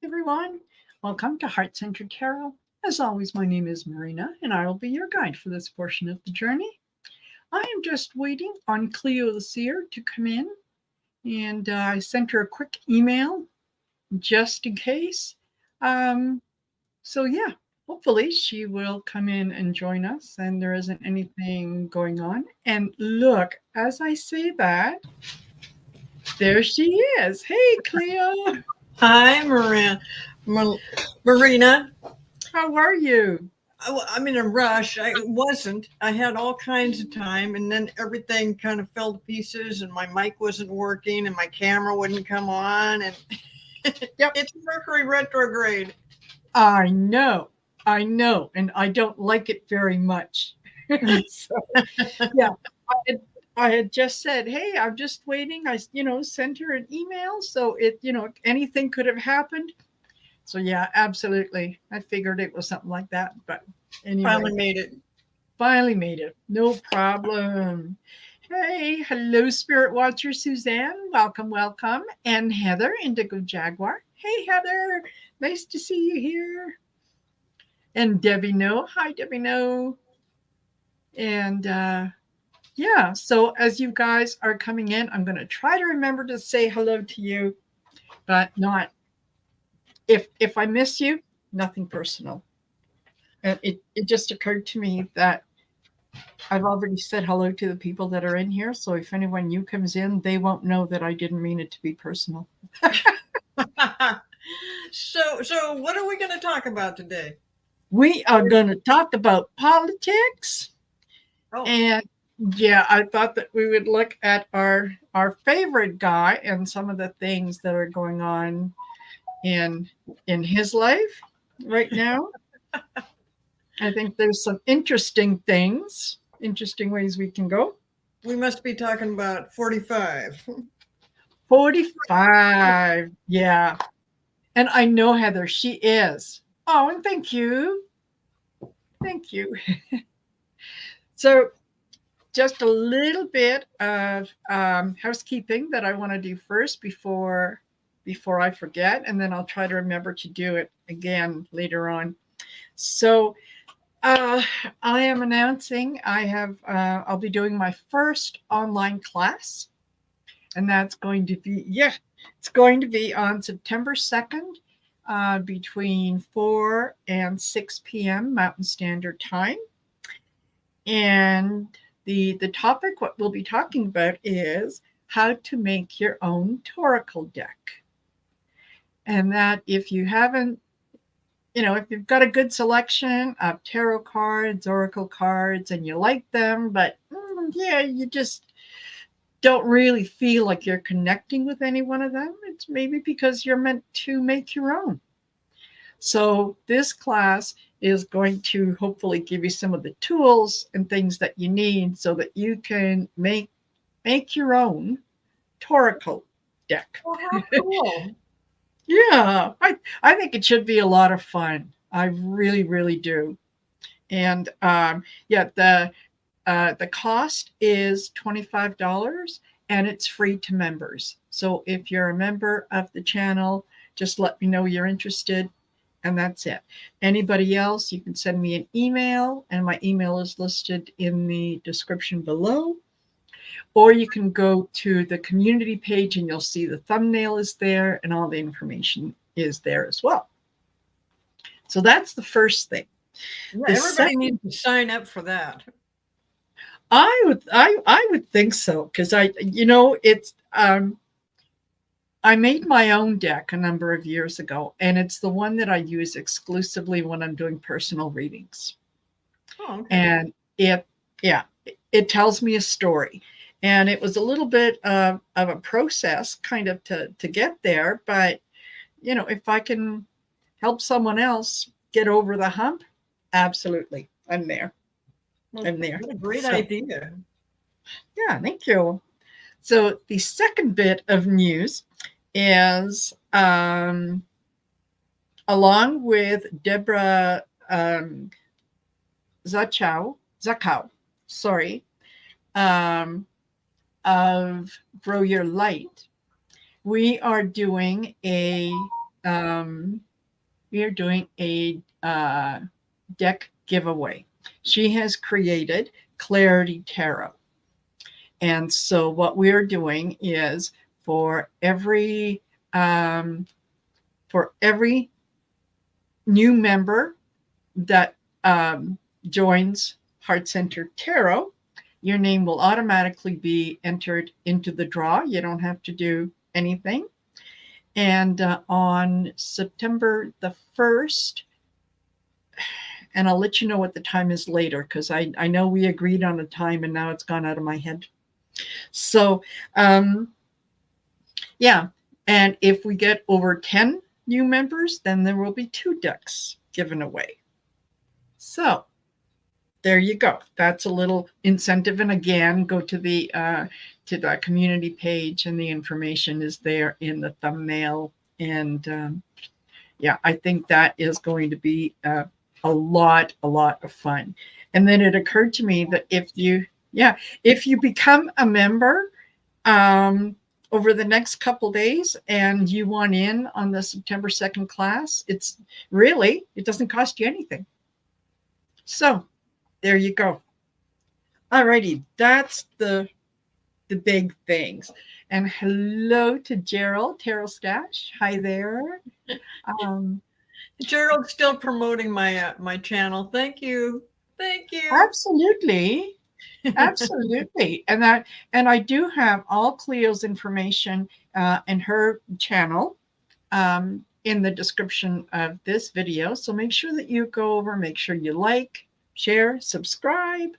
Everyone. Welcome to Heart Centered Tarot. As always, my name is Marina, and I will be your guide for this portion of the journey. I am just waiting on CLEO the Seer to come in, and I sent her a quick email just in case. Um, so, hopefully she will come in and join us, and there isn't anything going on. And look, as I say that, there she is. Hey, CLEO. Hi, Marina. How are you? I'm in a rush. I wasn't. I had all kinds of time, and then everything kind of fell to pieces, and my mic wasn't working, and my camera wouldn't come on, and Yep. it's Mercury retrograde. I know, and I don't like it very much. So, yeah, I had just said, "Hey, I'm just waiting." Sent her an email, so anything could have happened. So yeah, absolutely. I figured it was something like that, but Finally anyway, made it. finally made it. No problem. Hey, hello, Spirit Watcher Suzanne. Welcome, welcome. And Heather, Indigo Jaguar. Hey, Heather. Nice to see you here. And Debbie No. Hi, Debbie No. And yeah, so as you guys are coming in, I'm going to try to remember to say hello to you, but not if I miss you, nothing personal. And it just occurred to me that I've already said hello to the people that are in here. So if anyone new comes in, they won't know that I didn't mean it to be personal. So what are we going to talk about today? We are going to talk about politics. Oh, And yeah, I thought that we would look at our favorite guy and some of the things that are going on in in his life right now. I think there's some interesting things, interesting ways we can go. we must be talking about 45. 45. Yeah. And I know Heather, she is. Oh, and thank you. Thank you. So just a little bit of housekeeping that I want to do first before I forget, and then I'll try to remember to do it again later on. So uh, I am announcing I'll be doing my first online class, and that's going to be it's going to be on September 2nd. Between 4 and 6 p.m. Mountain Standard Time. And the topic, what we'll be talking about is how to make your own Oracle deck. And that if you haven't, if you've got a good selection of tarot cards, oracle cards, and you like them, but yeah, you just don't really feel like you're connecting with any one of them, it's maybe because you're meant to make your own. So this class is going to hopefully give you some of the tools and things that you need so that you can make your own Oracle deck. Oh, how cool. Yeah, I think it should be a lot of fun. I really, really do. And yeah, the cost is $25 and it's free to members. So if you're a member of the channel, just let me know you're interested. And that's it. Anybody else, you can send me an email, and my email is listed in the description below. Or you can go to the community page and you'll see the thumbnail is there and all the information is there as well. So that's the first thing. Yeah, The everybody second, needs to sign up for that. I would think so because it's I made my own deck a number of years ago, and it's the one that I use exclusively when I'm doing personal readings. Oh, okay. And yeah, it tells me a story. And it was a little bit of a process kind of to get there. But, if I can help someone else get over the hump, absolutely. I'm there. Well, I'm there. what a great So, idea. yeah, thank you. So, the second bit of news is along with Deborah Zachow, sorry, um, of Grow Your Light, we are doing a we are doing a deck giveaway. She has created Clarity Tarot. And so what we're doing is for every um, new member that joins Heart Centered Tarot, your name will automatically be entered into the draw. You don't have to do anything. And on September the 1st, and I'll let you know what the time is later because I know we agreed on a time and now it's gone out of my head. So, yeah. And if we get over 10 new members, then there will be 2 decks given away. So, there you go. That's a little incentive. And again, go to the community page, and the information is there in the thumbnail. And yeah, I think that is going to be a lot of fun. And then it occurred to me that if you become a member over the next couple days and you want in on the September 2nd class, it doesn't cost you anything. So there you go. Alrighty, that's the big things. And hello to Gerald, Tarot Stash. Hi there. Gerald's still promoting my my channel. Thank you. Absolutely. Absolutely. And I do have all Cleo's information and her channel in the description of this video. So make sure that you go over, make sure you like, share, subscribe.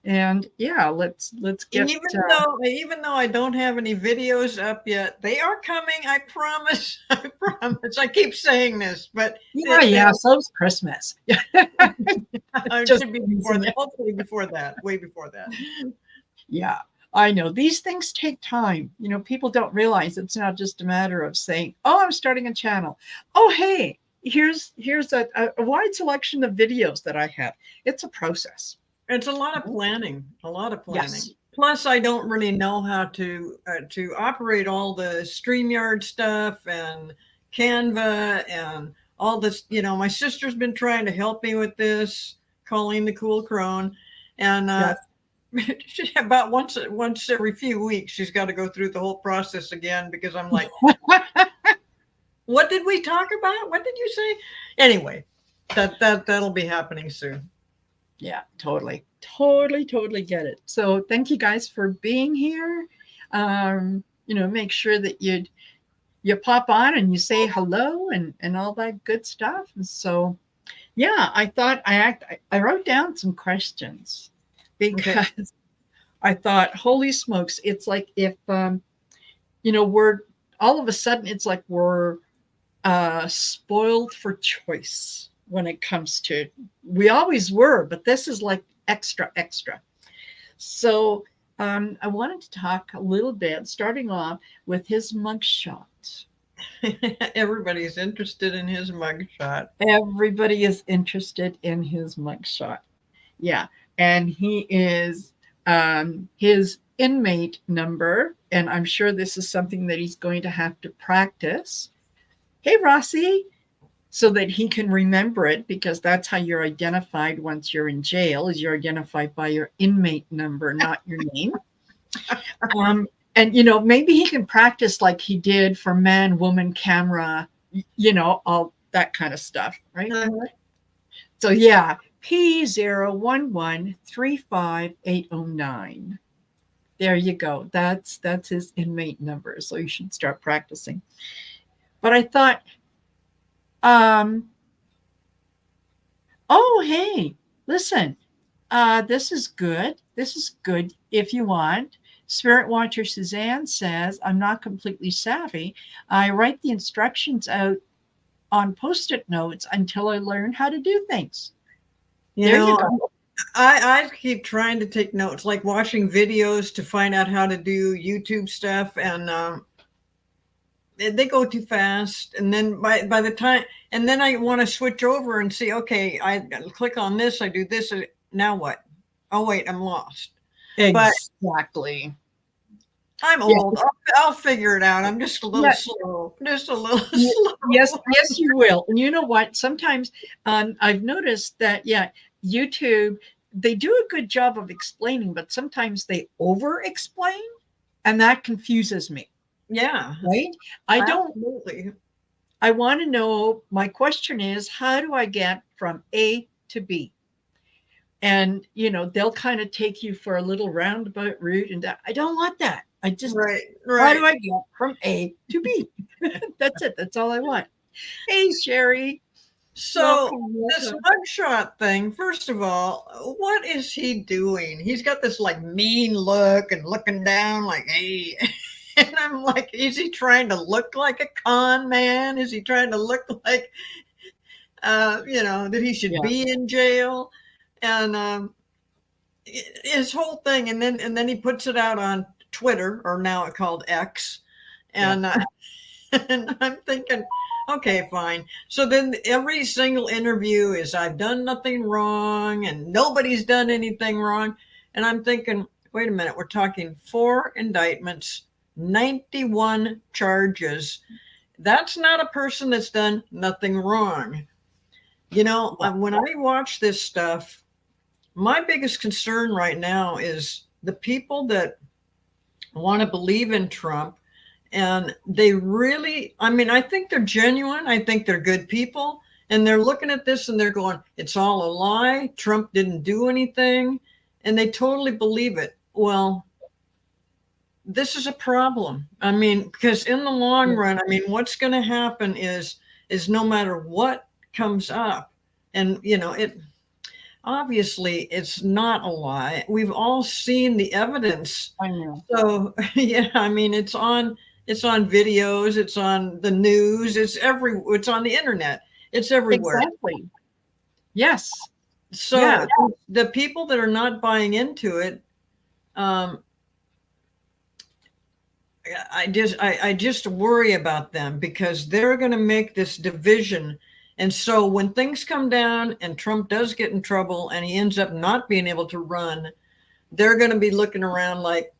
And yeah, let's get even though I don't have any videos up yet, they are coming. I promise. I promise. I keep saying this, but so's Christmas. It should be before that. Hopefully before that, way before that. Yeah, I know these things take time. People don't realize it's not just a matter of saying, "Oh, I'm starting a channel." Oh, hey, here's a wide selection of videos that I have. It's a process. It's a lot of planning. Yes. Plus, I don't really know how to operate all the StreamYard stuff and Canva and all this. My sister's been trying to help me with this, Colleen the Cool Crone, and about once every few weeks, she's got to go through the whole process again because I'm like, what did we talk about? What did you say? Anyway, that'll be happening soon. Yeah, totally get it. So thank you guys for being here. Make sure that you pop on and you say hello and all that good stuff. And so, yeah, I thought I wrote down some questions because I thought, holy smokes, it's like if we're all of a sudden it's like we're spoiled for choice when it comes to, we always were, but this is like extra. So I wanted to talk a little bit, starting off with his mugshot. Everybody's interested in his mugshot. Everybody is interested in his mugshot. Yeah. And he is his inmate number, and I'm sure this is something that he's going to have to practice. Hey, Rossi. So that he can remember it, because that's how you're identified once you're in jail, is you're identified by your inmate number, not your name. And, maybe he can practice like he did for man, woman, camera, all that kind of stuff, right? So, yeah, P01135809. There you go. That's his inmate number. So you should start practicing. But I thought, oh, hey, listen, this is good. If you want. Spirit Watcher Suzanne says, I'm not completely savvy. I write the instructions out on Post-it notes until I learn how to do things. You go. I keep trying to take notes, like watching videos to find out how to do YouTube stuff, and they go too fast. And then by the time, and then I want to switch over and see, okay, I click on this, I do this, now what? Oh, wait, I'm lost. Exactly. I'm Yeah, old. I'll figure it out. I'm just a little yeah, slow. Just a little yes, slow. yes, you will. And you know what? Sometimes I've noticed that, yeah, YouTube, they do a good job of explaining, but sometimes they over explain, and that confuses me, Yeah, right? I don't, absolutely. I want to know, my question is, how do I get from A to B? And, they'll kind of take you for a little roundabout route. And I don't want that. Right, How do right. I get from A to B? That's it. That's all I want. Hey, Sherry. So Welcome, this welcome. mugshot thing, first of all, what is he doing? He's got this like mean look and looking down like, hey. And I'm like, is he trying to look like a con man? Is he trying to look like, that he should Yeah. be in jail? And his whole thing, and then he puts it out on Twitter, or now it's called X, Yeah. and and I'm thinking, okay, fine. So then every single interview is, I've done nothing wrong and nobody's done anything wrong. And I'm thinking, wait a minute, we're talking 4 indictments, 91 charges. That's not a person that's done nothing wrong. Yeah. When I watch this stuff, my biggest concern right now is the people that want to believe in Trump, and they really, I mean, I think they're genuine. I think they're good people. And they're looking at this and they're going, it's all a lie. Trump didn't do anything. And they totally believe it. Well, this is a problem. I mean, because in the long Yeah. run, I mean, what's going to happen is no matter what comes up, and it obviously it's not a lie. We've all seen the evidence. I know. So yeah, I mean, it's on videos, it's on the news, it's on the internet, it's everywhere. Exactly. Yes. Yeah. So the people that are not buying into it, um, I just worry about them, because they're going to make this division. And so when things come down and Trump does get in trouble and he ends up not being able to run, they're going to be looking around like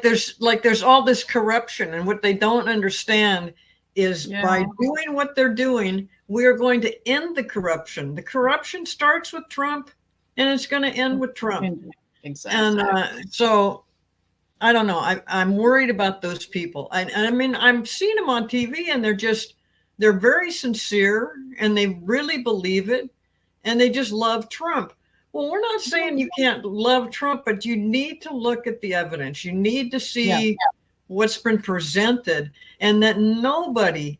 there's all this corruption, and what they don't understand is, Yeah. by doing what they're doing, we are going to end the corruption. The corruption starts with Trump, and it's going to end with Trump. And Exactly. so I don't know. I'm worried about those people. I mean, I'm seeing them on TV, and they're very sincere, and they really believe it, and they just love Trump. Well, we're not saying you can't love Trump, but you need to look at the evidence. You need to Yeah. see what's been presented, and that nobody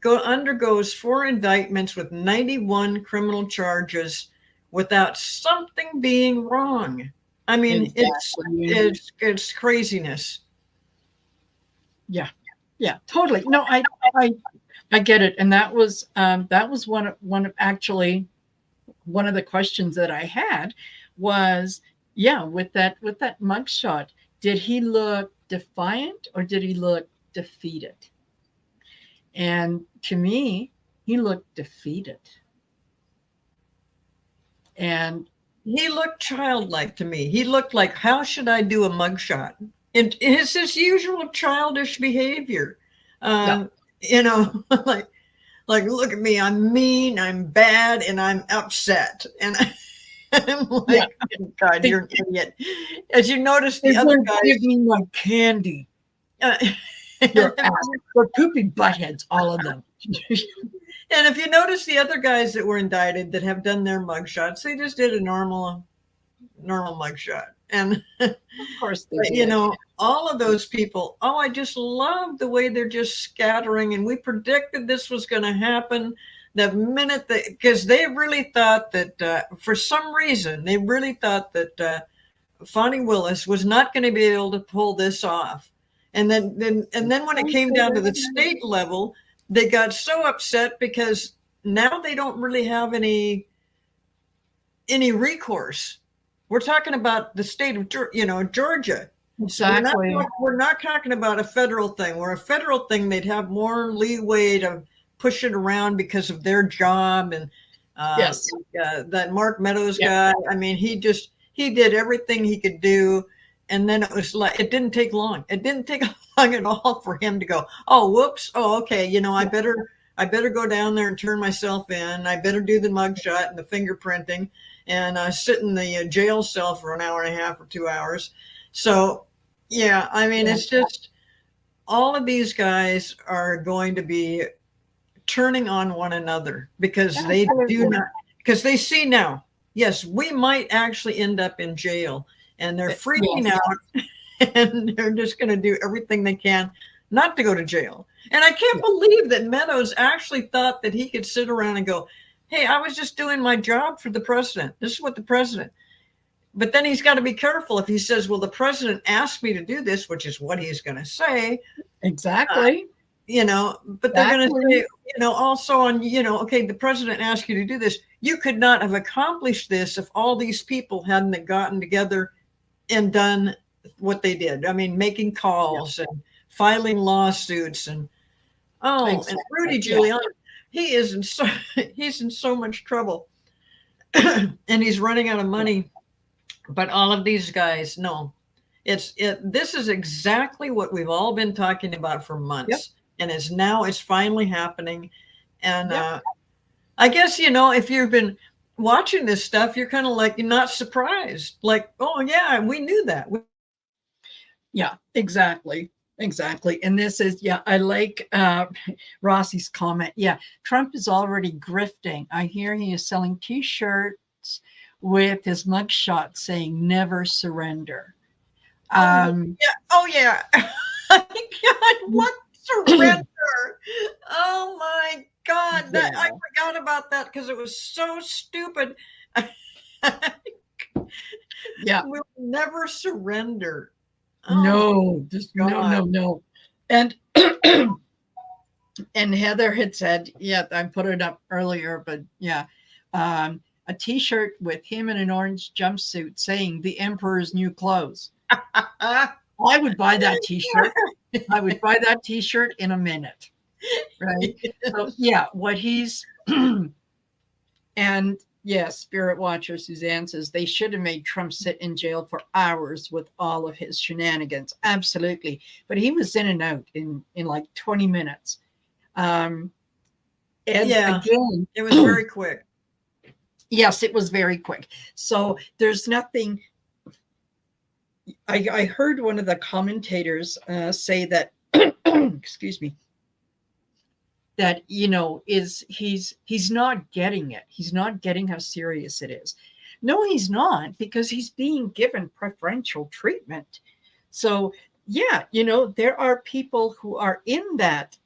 undergoes 4 indictments with 91 criminal charges without something being wrong. I mean, it's Exactly. it's it's craziness. Yeah. Yeah. Totally. No, I get it. And that was one of actually one of the questions that I had was, yeah, with that mugshot, did he look defiant or did he look defeated? And to me, he looked defeated. And He looked childlike to me. He looked like, how should I do a mugshot? And it's his usual childish behavior. yeah, Um, like look at me, I'm mean, I'm bad, and I'm upset. And I'm yeah, like, oh God, they, you're an idiot. As you notice, they the other won't give guys, me my candy. uh, Your ass. They're poopy buttheads, all of them. and if you notice the other guys that were indicted that have done their mugshots, they just did a normal mugshot. And Of course they did. all of those people, oh, I just love the way they're just scattering. And we predicted this was going to happen the minute because they really thought that for some reason, they really thought that Fonnie Willis was not going to be able to pull this off. And then when it came down to the state level, they got so upset because now they don't really have any recourse. We're talking about the state of Georgia. Exactly. We're not talking about a federal thing. Where a federal thing, they'd have more leeway to push it around because of their job. And Yes. that Mark Meadows Yeah. guy, I mean, he did everything he could do and then it was like, it didn't take long. It didn't take long at all for him to go, oh, whoops. Oh, okay. You know, I better go down there and turn myself in. I better do the mugshot and the fingerprinting and sit in the jail cell for an hour and a half or 2 hours. So, yeah, I mean, Yeah. it's just all of these guys are going to be turning on one another because they do Absolutely. not, because they see now, yes, we might actually end up in jail, and they're freaking Yes. out and they're just going to do everything they can not to go to jail. And I can't believe that Meadows actually thought that he could sit around and go, hey, I was just doing my job for the president. This is what the president. But then he's got to be careful if he says, well, the president asked me to do this, which is what he's going to say. Exactly. You know, but they're going to say, you know, also on, you know, okay, the president asked you to do this. You could not have accomplished this if all these people hadn't gotten together and done what they did. I mean, making calls and filing lawsuits and, and Rudy Giuliani, he is in so, he's in so much trouble and he's running out of money. But all of these guys, no, this is exactly what we've all been talking about for months. And it's finally happening. And I guess, you know, if you've been watching this stuff, you're kind of like, you're not surprised. Like, oh, yeah, we knew that. Yeah, exactly. Exactly. And this is, I like Rossi's comment. Yeah, Trump is already grifting. I hear he is selling T-shirts with his mugshot saying never surrender. Oh, yeah. God, what surrender? Oh my God, that I forgot about that because it was so stupid. We'll never surrender. No, just no. And and Heather had said, I put it up earlier, but a T-shirt with him in an orange jumpsuit saying the Emperor's new clothes. I would buy that T-shirt. I would buy that T-shirt in a minute. Right. So what he's and Spirit Watcher Suzanne says they should have made Trump sit in jail for hours with all of his shenanigans. Absolutely. But he was in and out in like 20 minutes. And again, it was very quick. Yes, it was very quick. So there's nothing. I heard one of the commentators say that, excuse me, that, you know, he's not getting it. He's not getting how serious it is. No, he's not, because he's being given preferential treatment. So, you know, there are people who are in that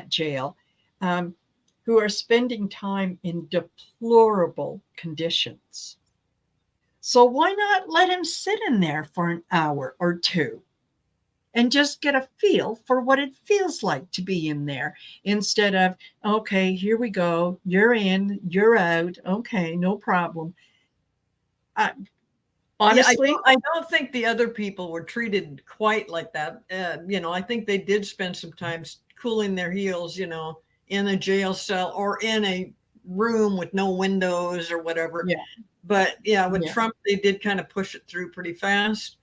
jail who are spending time in deplorable conditions. So why not let him sit in there for an hour or two and just get a feel for what it feels like to be in there, instead of, okay, here we go, you're in, you're out, okay, no problem. Honestly, I don't think the other people were treated quite like that. You know, I think they did spend some time cooling their heels, you know, in a jail cell or in a room with no windows or whatever. But with Trump, they did kind of push it through pretty fast.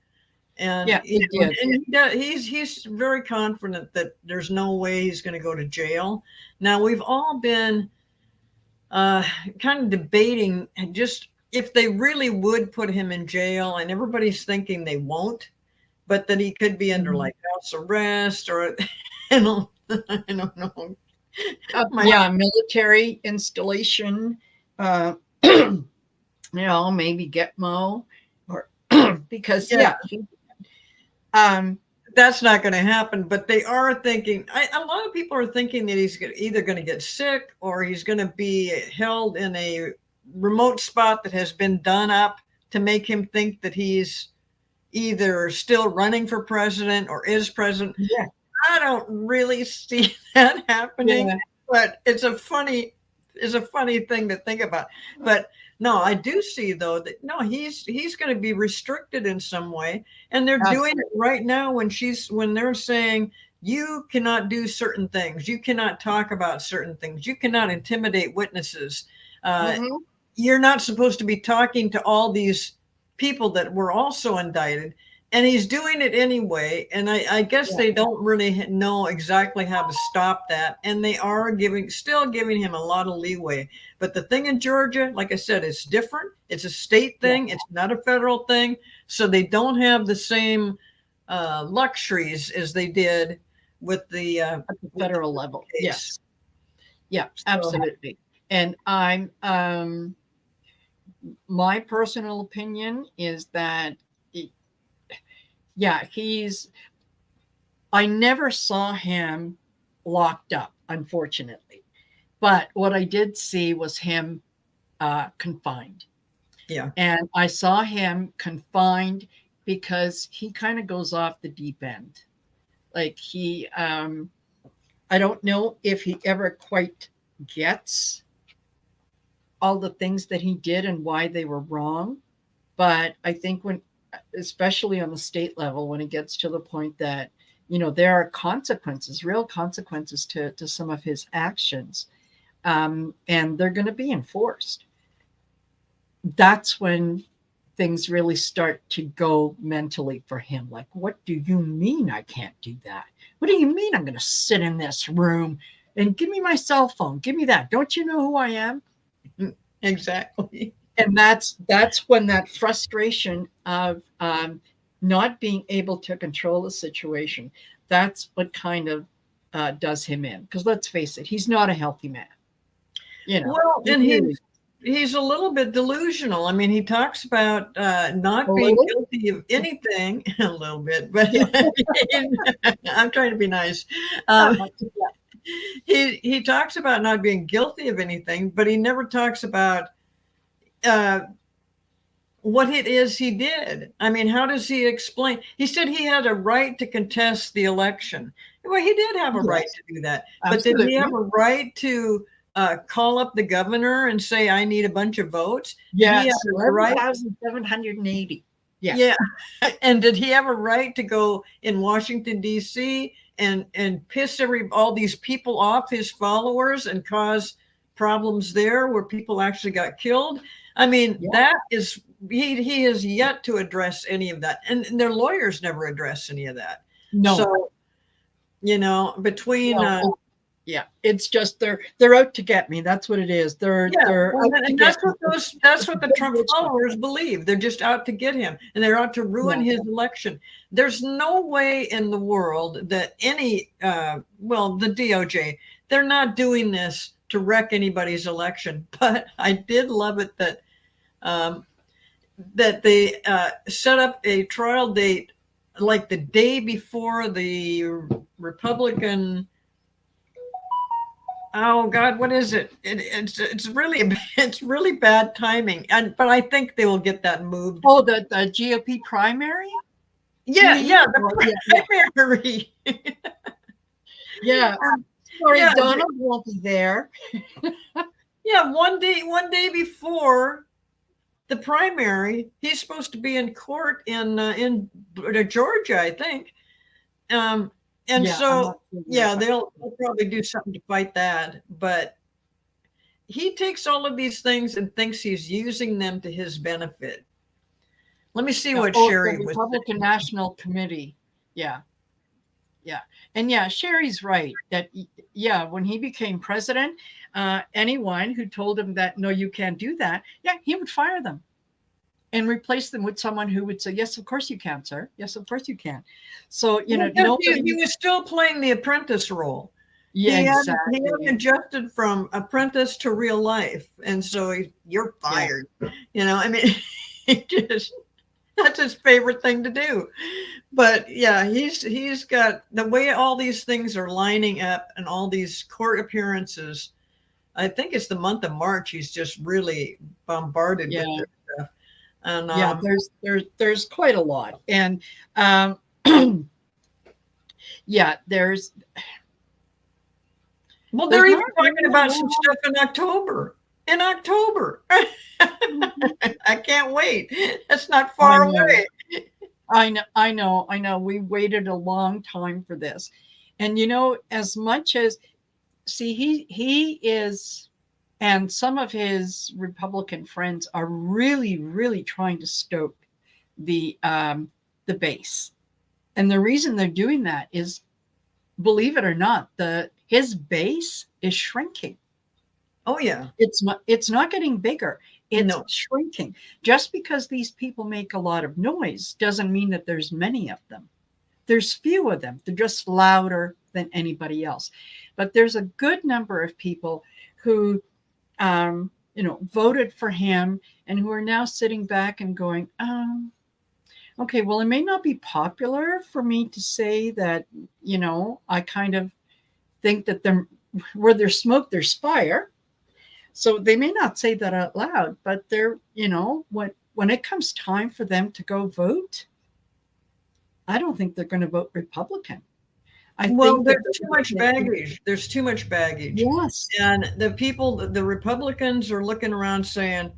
And, he's very confident that there's no way he's going to go to jail. Now, we've all been kind of debating just if they really would put him in jail, and everybody's thinking they won't, but that he could be under like house arrest or, I don't know. Military installation, you know, maybe Gitmo, or because that's not going to happen. But they are thinking, a lot of people are thinking that he's either going to get sick or he's going to be held in a remote spot that has been done up to make him think that he's either still running for president or is president. I don't really see that happening, but it's a funny thing to think about. But no, I do see though that he's going to be restricted in some way, and they're doing it right now when they're saying you cannot do certain things, you cannot talk about certain things, you cannot intimidate witnesses. You're not supposed to be talking to all these people that were also indicted. and he's doing it anyway. And I guess Yeah. they don't really know exactly how to stop that. And they are still giving him a lot of leeway. But the thing in Georgia, like I said, it's different. It's a state Yeah. thing. It's not a federal thing. So they don't have the same luxuries as they did with the At the federal level. case. Yes. Yeah, So, absolutely. And I'm my personal opinion is that yeah, I never saw him locked up, unfortunately. But what I did see was him confined. yeah. And I saw him confined because he kind of goes off the deep end. Like I don't know if he ever quite gets all the things that he did and why they were wrong. But I think when, especially on the state level, when it gets to the point that, there are consequences, real consequences to some of his actions, and they're going to be enforced, that's when things really start to go mentally for him. Like, what do you mean I can't do that? What do you mean I'm going to sit in this room and give me my cell phone? Give me that. Don't you know who I am? Exactly. And that's when that frustration of not being able to control the situation, that's what kind of does him in. Because let's face it, he's not a healthy man. Well, He and really, he's a little bit delusional. I mean, he talks about a not being little. guilty of anything, a little bit, but Yeah. I'm trying to be nice. Not Um, much. Yeah. he talks about not being guilty of anything, but he never talks about uh, what it is he did. I mean, how does he explain? He said he had a right to contest the election. Well, he did have a right Yes, to do that, but did he have absolutely. a right to call up the governor and say, "I need a bunch of votes"? Did he have Yes, a right? 11,780. Yeah. Yeah, and did he have a right to go in Washington D.C. and piss all these people off, his followers, and cause problems there where people actually got killed? I mean, Yeah. that is he has yet to address any of that, and their lawyers never address any of that. No. So between No. Yeah. It's just they're out to get me. That's what it is. They're yeah, they're well, out to and get me. that's It's a what the big Trump witch hunt. followers believe. They're just out to get him, and they're out to ruin Yeah. his election. There's no way in the world that any the DOJ, they're not doing this to wreck anybody's election. But I did love it um, that they set up a trial date like the day before the Republican. Oh God, what is it? It's really it's really bad timing, but I think they will get that moved. Oh, the GOP primary? You Yeah, mean? yeah, Oh, the yeah, yeah, primary. yeah. Sorry, Yeah, Donald won't be there. yeah. One day before the primary, he's supposed to be in court in Georgia, I think. Um, and Yeah, I'm not so sure where, yeah, but they'll probably do something to fight that, but he takes all of these things and thinks he's using them to his benefit. Let me see yeah. what Oh, the Sherry was Republican saying. National Committee. Yeah, yeah. And yeah, Sherry's right that yeah, when he became president, anyone who told him that no, you can't do that, yeah, he would fire them and replace them with someone who would say, yes, of course you can, sir. Yes, of course you can. So Well, because he nobody. was still playing the apprentice role. Yeah, He hadn't exactly. adjusted from apprentice to real life, and so you're Yeah, fired. I mean, he just that's his favorite thing to do. But yeah, he's got the way all these things are lining up and all these court appearances. I think it's the month of March. He's just really bombarded with yeah, this stuff, and yeah. There's quite a lot, and um, yeah, well, they're there's even not talking really a about some whole stuff in October. In October. lot. I can't wait. That's not I far know. away. I know. We waited a long time for this. And as much as see, he is, and some of his Republican friends are really, really trying to stoke the the base. And the reason they're doing that is, believe it or not, his base is shrinking. Oh yeah. It's not getting bigger. It's No. shrinking. Just because these people make a lot of noise doesn't mean that there's many of them. There's few of them. They're just louder than anybody else. But there's a good number of people who voted for him and who are now sitting back and going, okay, well, it may not be popular for me to say that, I kind of think that where there's smoke, there's fire. So they may not say that out loud, but they're, when it comes time for them to go vote, I don't think they're going to vote Republican. I think there's too much baggage. There's too much baggage. Yes. And the Republicans are looking around saying,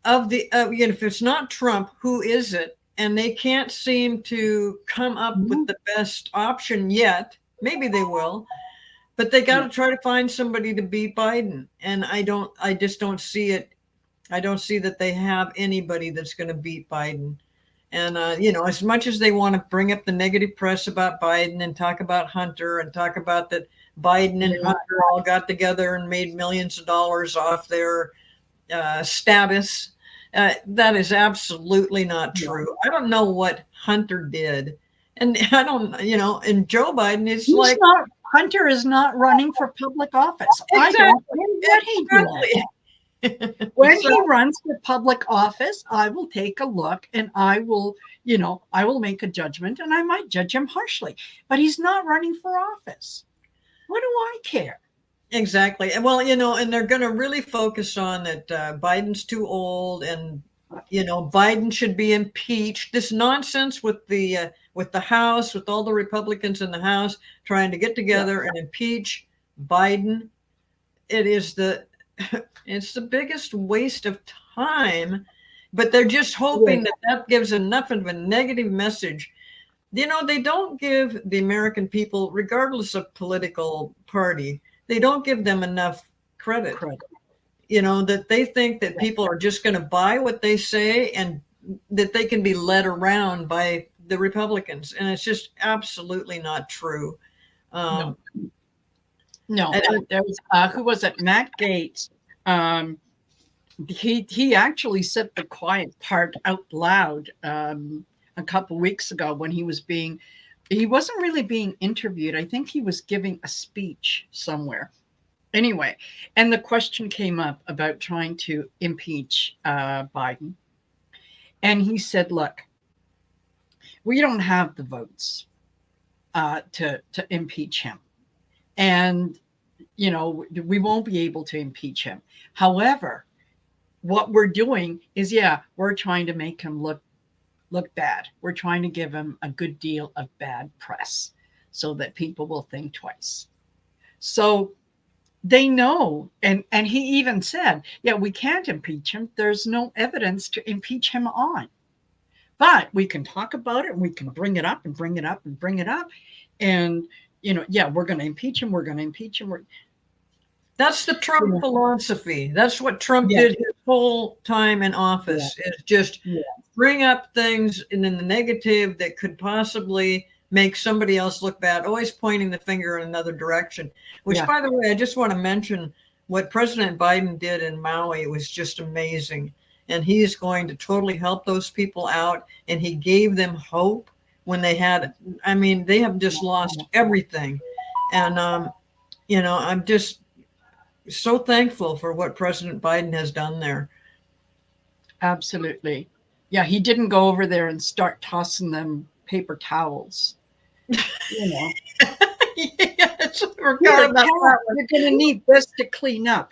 if it's not Trump, who is it? And they can't seem to come up with the best option yet. Maybe they will, but they got to try to find somebody to beat Biden. And I just don't see it. I don't see that they have anybody that's going to beat Biden. And, as much as they want to bring up the negative press about Biden and talk about Hunter and talk about that Biden and Hunter all got together and made millions of dollars off their status, that is absolutely not true. I don't know what Hunter did. And I don't, and Joe Biden is Hunter is not running for public office. Exactly. I don't know what he did. When he runs for public office, I will take a look and I will make a judgment, and I might judge him harshly, but he's not running for office. What do I care? Exactly. Well, and they're going to really focus on that Biden's too old and, Biden should be impeached. This nonsense with the House, with all the Republicans in the House trying to get together and impeach Biden. It's the biggest waste of time, but they're just hoping that gives enough of a negative message. They don't give the American people, regardless of political party, they don't give them enough credit. That they think that people are just going to buy what they say and that they can be led around by the Republicans. And it's just absolutely not true. No. There was, who was it? Matt Gaetz. He actually said the quiet part out loud a couple weeks ago when he wasn't really being interviewed. I think he was giving a speech somewhere. Anyway, and the question came up about trying to impeach Biden. And he said, look, we don't have the votes to impeach him. And, we won't be able to impeach him. However, what we're doing is, we're trying to make him look bad. We're trying to give him a good deal of bad press so that people will think twice. So they know. And he even said, we can't impeach him. There's no evidence to impeach him on. But we can talk about it and we can bring it up and bring it up and bring it up. And, we're going to impeach him. We're going to impeach him. That's the Trump philosophy. That's what Trump did his whole time in office, is just bring up things in the negative that could possibly make somebody else look bad, always pointing the finger in another direction. Which, by the way, I just want to mention what President Biden did in Maui was just amazing. And he is going to totally help those people out. And he gave them hope when they have just lost everything. And, I'm just so thankful for what President Biden has done there. Absolutely. Yeah, he didn't go over there and start tossing them paper towels. Yes, you're going to need this to clean up.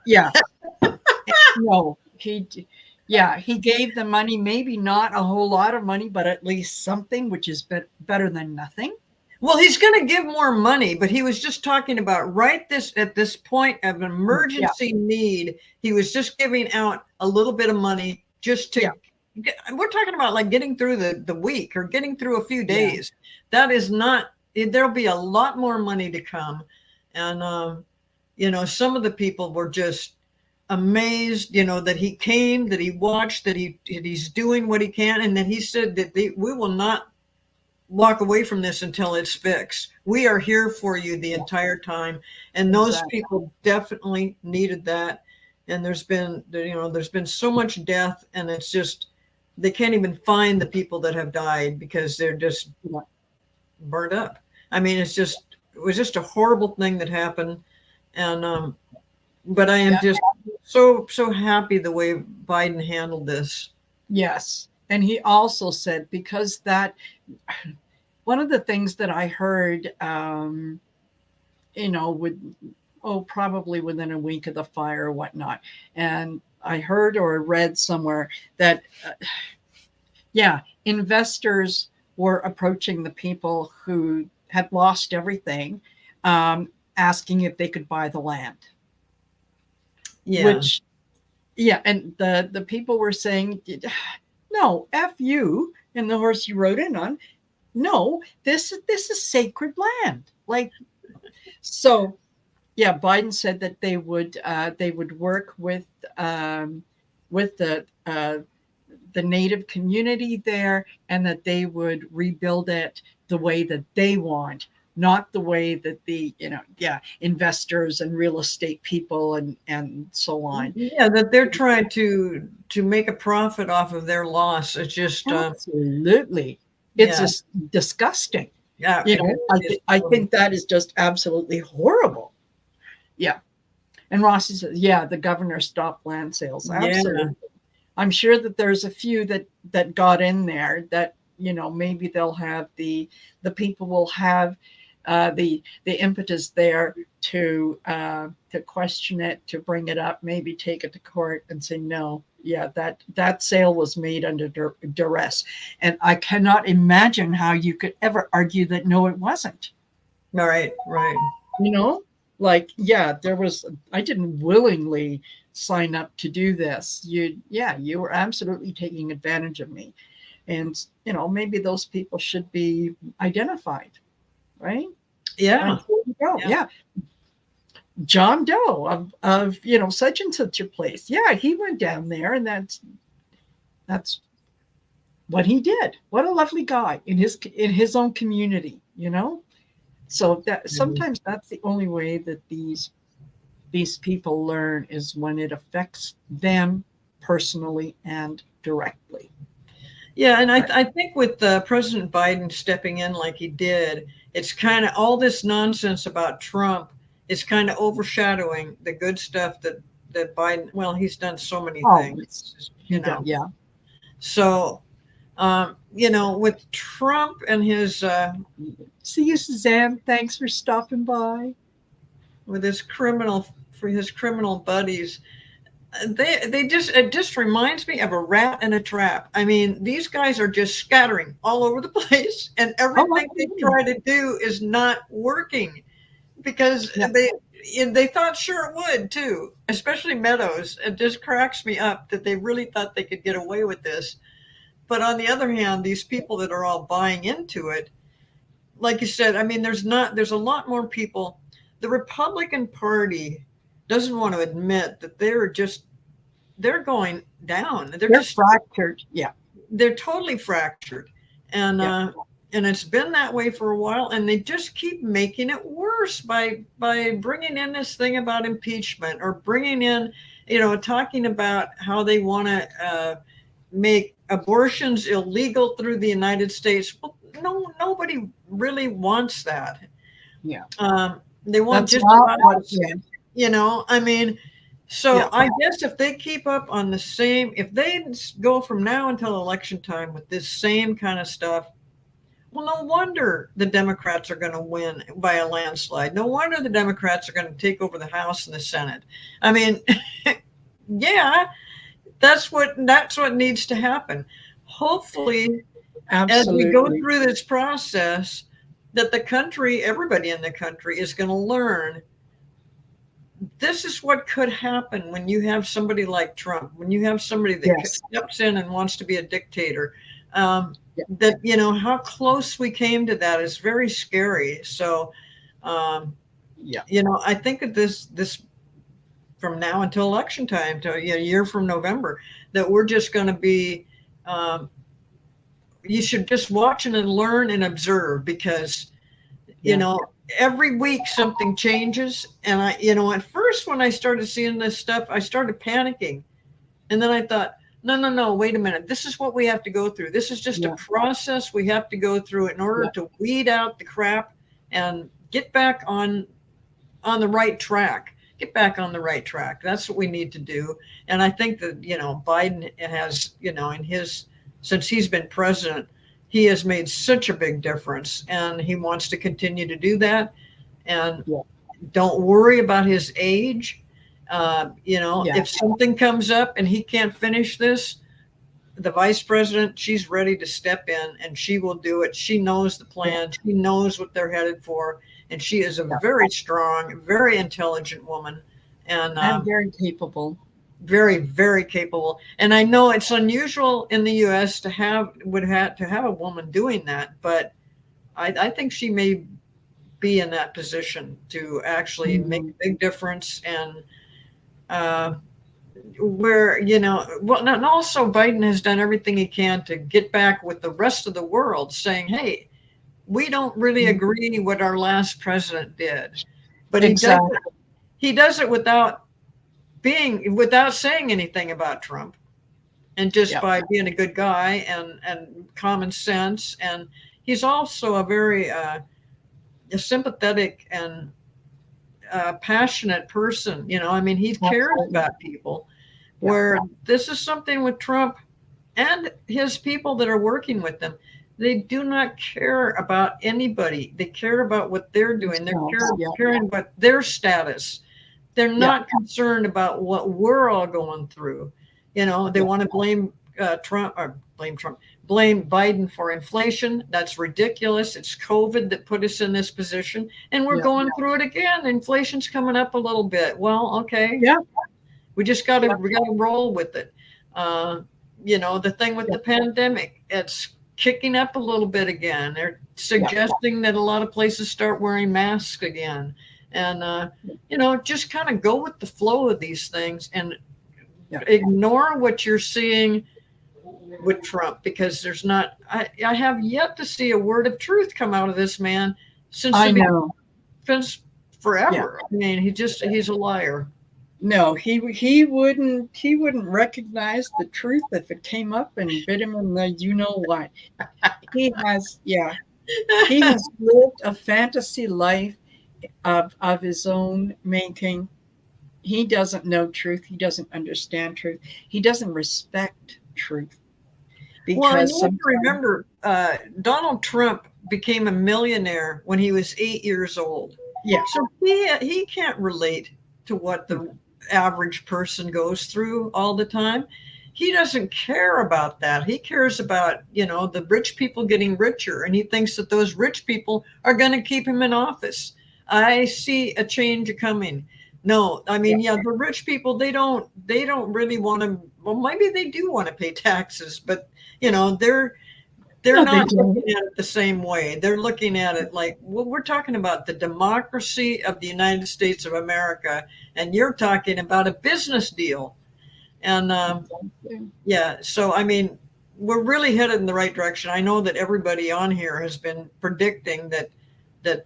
Yeah. No, he gave the money, maybe not a whole lot of money, but at least something, which is better than nothing. Well, he's going to give more money, but he was just talking about at this point of an emergency need. He was just giving out a little bit of money just to, we're talking about like getting through the week or getting through a few days. That is not, there'll be a lot more money to come. And, some of the people were just amazed, you know, that he came, that he watched, that he's doing what he can, and that he said that we will not walk away from this until it's fixed. We are here for you the Yeah, entire time. And those exactly. people definitely needed that. And there's been so much death, and it's just, they can't even find the people that have died because they're just Yeah. burnt up. I mean, it was just a horrible thing that happened. And, but I am Yeah. just so happy the way Biden handled this. Yes. And he also said, because that, one of the things that I heard, with, oh, probably within a week of the fire or whatnot. And I heard or read somewhere that, yeah, investors were approaching the people who had lost everything, asking if they could buy the land, Yeah. which, yeah, and the people were saying, no, F you and the horse you rode in on. No, this is sacred land. Like, so, yeah, Biden said that they would work with the native community there, and that they would rebuild it the way that they want, not the way that the, yeah, investors and real estate people and so on. Yeah, that they're trying to make a profit off of their loss. It's just, Absolutely. It's yeah, just disgusting. yeah, I think that is just absolutely horrible. Yeah. And Rossi says, yeah, the governor stopped land sales. yeah, Absolutely. I'm sure that there's a few that got in there that, maybe they'll have the people will have the impetus there to question it, to bring it up, maybe take it to court and say no. Yeah, that sale was made under duress, and I cannot imagine how you could ever argue that no, it wasn't. right, right. You know, like, yeah, there was. I didn't willingly sign up to do this. You were absolutely taking advantage of me, and maybe those people should be identified, right? Yeah, And here you go. yeah, Yeah, John Doe of such and such a place. Yeah, he went down there, and that's what he did. What a lovely guy in his own community. So that mhm. sometimes that's the only way that these people learn, is when it affects them personally and directly. Yeah. And Right. I think with President Biden stepping in like he did, it's kind of all this nonsense about Trump is kind of overshadowing the good stuff that Biden. Well, he's done so many Oh, things, he does. Yeah. So, with Trump and his See you, Suzanne. Thanks for stopping by. with his criminal for his criminal buddies, they just it just reminds me of a rat in a trap. I mean, these guys are just scattering all over the place, and Oh, everything they absolutely. try to do is not working because Yeah. they thought sure it would too, especially Meadows. It just cracks me up that they really thought they could get away with this. But on the other hand, these people that are all buying into it, like you said, I mean, there's a lot more people. The Republican Party doesn't want to admit that they're going down. They're fractured. Yeah. They're totally fractured, and Yeah. it's been that way for a while. And they just keep making it worse by bringing in this thing about impeachment, or bringing in, talking about how they want to make abortions illegal through the United States. Well, no, nobody really wants that. Yeah. They want That's just not what. violence. Yeah. I mean, so Yeah. I guess if they keep up on if they go from now until election time with this same kind of stuff, well, no wonder the Democrats are going to win by a landslide. No wonder the Democrats are going to take over the House and the Senate. I mean, yeah, that's what needs to happen. Hopefully, as we go Absolutely. through this process, that everybody in the country is going to learn this is what could happen when you have somebody like Trump, when you have somebody that Yes. steps in and wants to be a dictator. Yeah. That how close we came to that is very scary. So, Yeah. I think that this from now until election time, to a year from November, that we're just going to be. You should just watch and learn and observe, because you know, every week something changes. And at first when I started seeing this stuff, I started panicking. And then I thought, no, wait a minute. This is what we have to go through. This is just a process we have to go through in order to weed out the crap and get back on the right track. Get back on the right track. That's what we need to do. And I think that, Biden has, since he's been president, he has made such a big difference, and he wants to continue to do that. And don't worry about his age. If something comes up and he can't finish this, the vice president, she's ready to step in, and she will do it. She knows the plan. She knows what they're headed for. And she is a very strong, very intelligent woman. And very capable. Very, very capable. And I know it's unusual in the U.S. to have a woman doing that, but I think she may be in that position to actually make a big difference. And and also Biden has done everything he can to get back with the rest of the world, saying, hey, we don't really agree what our last president did. But he does it without saying anything about Trump, and just by being a good guy and common sense. And he's also a very sympathetic and passionate person. He cares about people. Where this is something with Trump and his people that are working with them. They do not care about anybody. They care about what they're doing. They're caring about their status. They're not concerned about what we're all going through. They want to blame blame Biden for inflation. That's ridiculous. It's COVID that put us in this position, and we're going through it again. Inflation's coming up a little bit. Well, okay. Yeah. We just got to roll with it. The thing with the pandemic, it's kicking up a little bit again. They're suggesting that a lot of places start wearing masks again. And, just kind of go with the flow of these things and ignore what you're seeing with Trump, because there's not, I have yet to see a word of truth come out of this man since forever. I mean, he's a liar. No, he wouldn't recognize the truth if it came up and bit him in the what. He has lived a fantasy life of his own making. He doesn't know truth. He doesn't understand truth. He doesn't respect truth. Because you have to remember, Donald Trump became a millionaire when he was 8 years old. Yeah. So he can't relate to what the average person goes through all the time. He doesn't care about that. He cares about, the rich people getting richer, and he thinks that those rich people are going to keep him in office. I see a change coming. No, I mean, the rich people, they don't really want to, well, maybe they do want to pay taxes, but they're not looking at it the same way. They're looking at it like, well, we're talking about the democracy of the United States of America, and you're talking about a business deal. And so I mean, we're really headed in the right direction. I know that everybody on here has been predicting that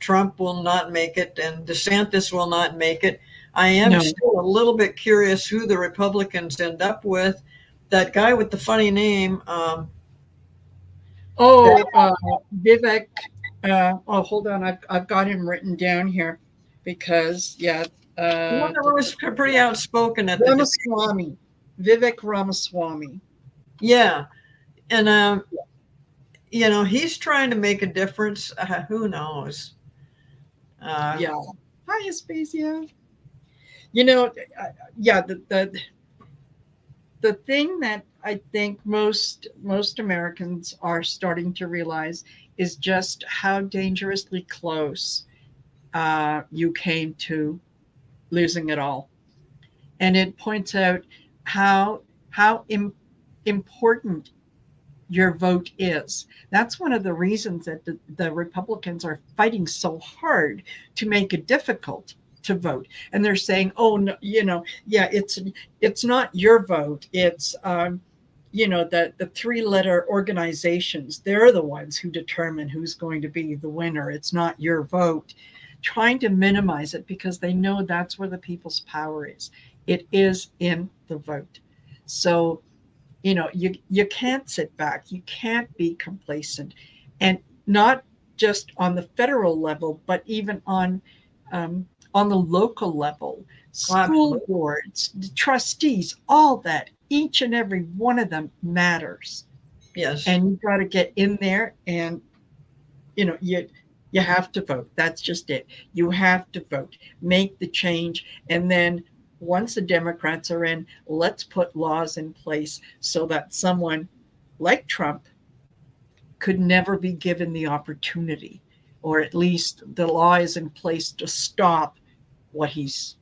Trump will not make it and DeSantis will not make it. I am still a little bit curious who the Republicans end up with. That guy with the funny name. Vivek. Hold on. I've got him written down here because one that was pretty outspoken at Ramaswamy. Vivek Ramaswamy. Yeah, and he's trying to make a difference. Who knows? Hi, Aspasia. The thing that I think most Americans are starting to realize is just how dangerously close you came to losing it all. And it points out how important your vote is. That's one of the reasons that the Republicans are fighting so hard to make it difficult to vote, and they're saying, oh no, yeah, it's not your vote, it's the 3-letter organizations, they're the ones who determine who's going to be the winner, it's not your vote, trying to minimize it because they know that's where the people's power is. It is in the vote. So you can't sit back, you can't be complacent, and not just on the federal level, but even on the local level, school Absolutely. boards, trustees, all that, each and every one of them matters. Yes. And you've got to get in there, and you have to vote. That's just it. You have to vote, make the change, and then once the Democrats are in, let's put laws in place so that someone like Trump could never be given the opportunity, or at least the law is in place to stop what he's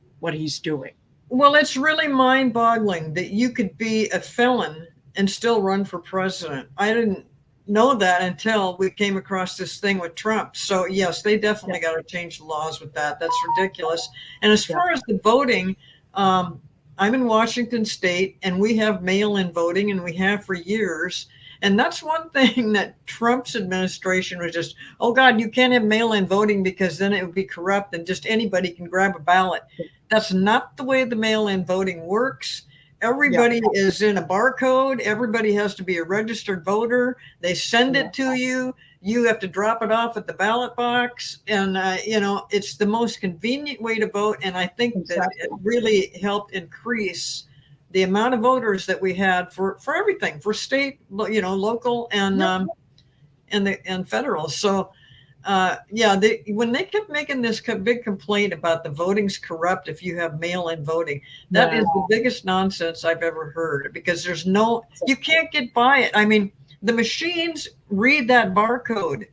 doing. Well, it's really mind boggling that you could be a felon and still run for president. I didn't know that until we came across this thing with Trump. So, yes, they Yeah, definitely got to change the laws with that. That's ridiculous. And as yeah, far as the voting, um, I'm in Washington State and we have mail in voting and we have for years. And that's one thing that Trump's administration was just, oh God, you can't have mail in voting because then it would be corrupt and just anybody can grab a ballot. That's not the way the mail in voting works. yeah, Everybody is in a barcode. Everybody has to be a registered voter. They send yeah, it to you. You have to drop it off at the ballot box. And, it's the most convenient way to vote. And I think that it exactly. really helped increase the amount of voters that we had for everything, for state, local Yep, and federal. So, yeah, when they kept making this big complaint about the voting's corrupt if you have mail-in voting, that yeah, is the biggest nonsense I've ever heard because you can't get by it. I mean, the machines read that barcode.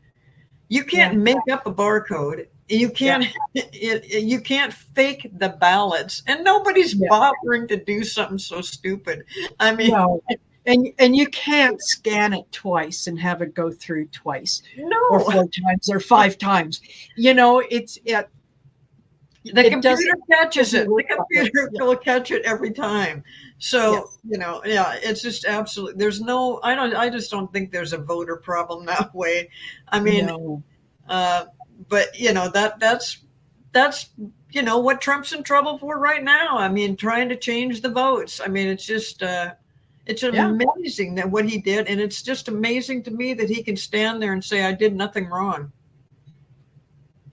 You can't yeah, make up a barcode. You yeah, can't you can't fake the ballots, and nobody's yeah. bothering to do something so stupid. I mean, No, and you can't scan it twice and have it go through twice, or no. 4 times, or 5 times. The It computer catches doesn't it. The work that way. computer Yeah, will catch it every time. yeah. So, yeah, it's just absolutely, I just don't think there's a voter problem that way. I mean, No. uh, but that's, what Trump's in trouble for right now. I mean, trying to change the votes. I mean, it's Yeah, amazing that what he did. And it's just amazing to me that he can stand there and say, I did nothing wrong.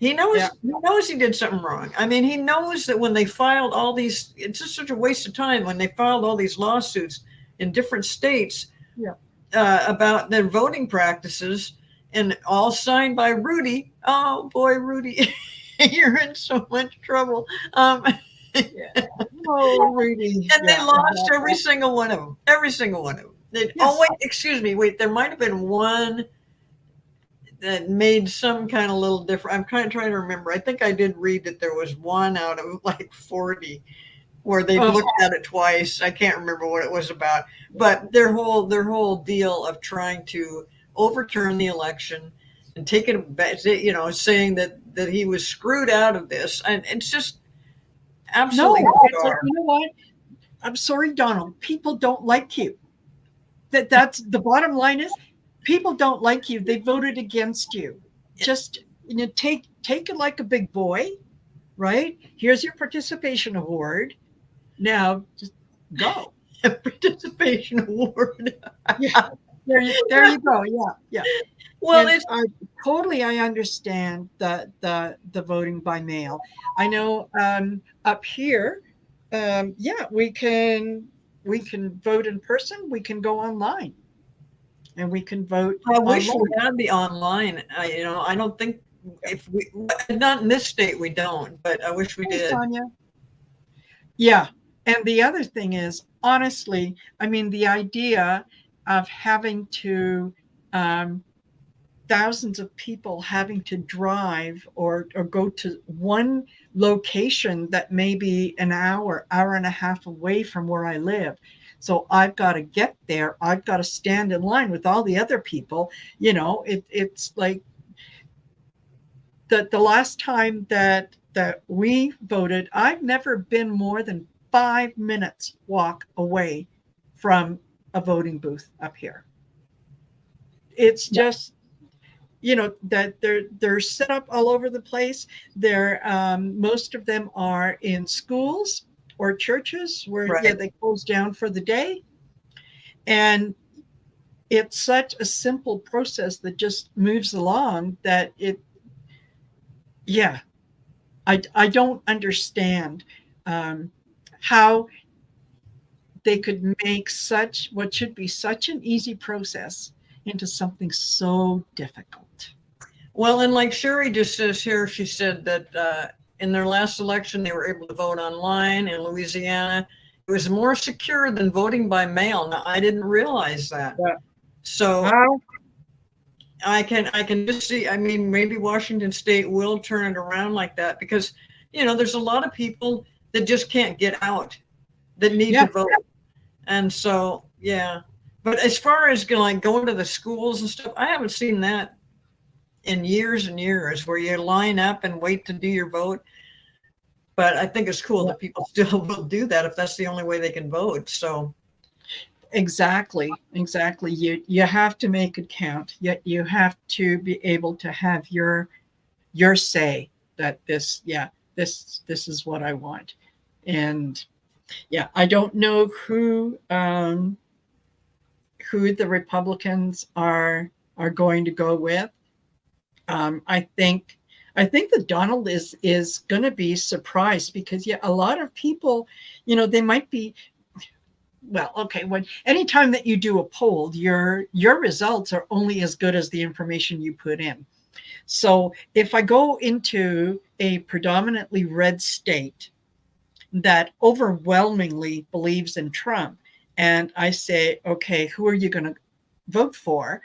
yeah, He knows he did something wrong. I mean, he knows that when they filed all these, it's just such a waste of time when they filed all these lawsuits in different states yeah. about their voting practices, and all signed by Rudy. Oh boy, Rudy, you're in so much trouble. Yeah. Oh, Rudy. And they Yeah, lost every exactly. single one of them. Every single one of them. Oh Yes. wait, excuse me. Wait, there might have been one that made some kind of little different. I'm kind of trying to remember. I think I did read that there was one out of like 40 where they Oh, looked at it twice. I can't remember what it was about, but their whole deal of trying to overturn the election and take it back, saying that he was screwed out of this, and it's just absolutely no. It's like, bizarre. you know what? I'm sorry, Donald. People don't like you. That's the bottom line is people don't like you. They voted against you. Just take it like a big boy, right? Here's your participation award. Now just go. A participation award. Yeah. There you go. Yeah. Yeah. Well, And it's I understand the voting by mail. I know up here, yeah, we can vote in person. We can go online, and we can vote I wish we online. had the online. I don't think if we not in this state we don't, but I wish we Hey, did. Sonia. Yeah. And the other thing is, honestly, I mean, the idea of having to um, thousands of people having to drive or go to one location that may be an hour and a half away from where I live. So I've got to get there. I've got to stand in line with all the other people. It's like the last time that that we voted, I've never been more than 5 minutes walk away from a voting booth up here. It's just, that they're set up all over the place. They're most of them are in schools or churches where Right. they close down for the day, and it's such a simple process that just moves along that yeah, I don't understand how they could make such what should be such an easy process into something so difficult. Well, and like Sherry just says here, she said that in their last election, they were able to vote online in Louisiana. It was more secure than voting by mail. Now, I didn't realize that. Yeah. So Wow. I can just see, I mean, maybe Washington State will turn it around like that because, there's a lot of people that just can't get out that need Yeah. to vote. And so, yeah. But as far as like going to the schools and stuff, I haven't seen that in years and years where you line up and wait to do your vote. But I think it's cool that people still will do that if that's the only way they can vote. So Exactly. You have to make it count. Yet you have to be able to have your say that this is what I want. And I don't know who the Republicans are going to go with. I think that Donald is going to be surprised because a lot of people, they might be. Well, okay. When anytime that you do a poll, your results are only as good as the information you put in. So if I go into a predominantly red state that overwhelmingly believes in Trump, and I say, okay, who are you going to vote for?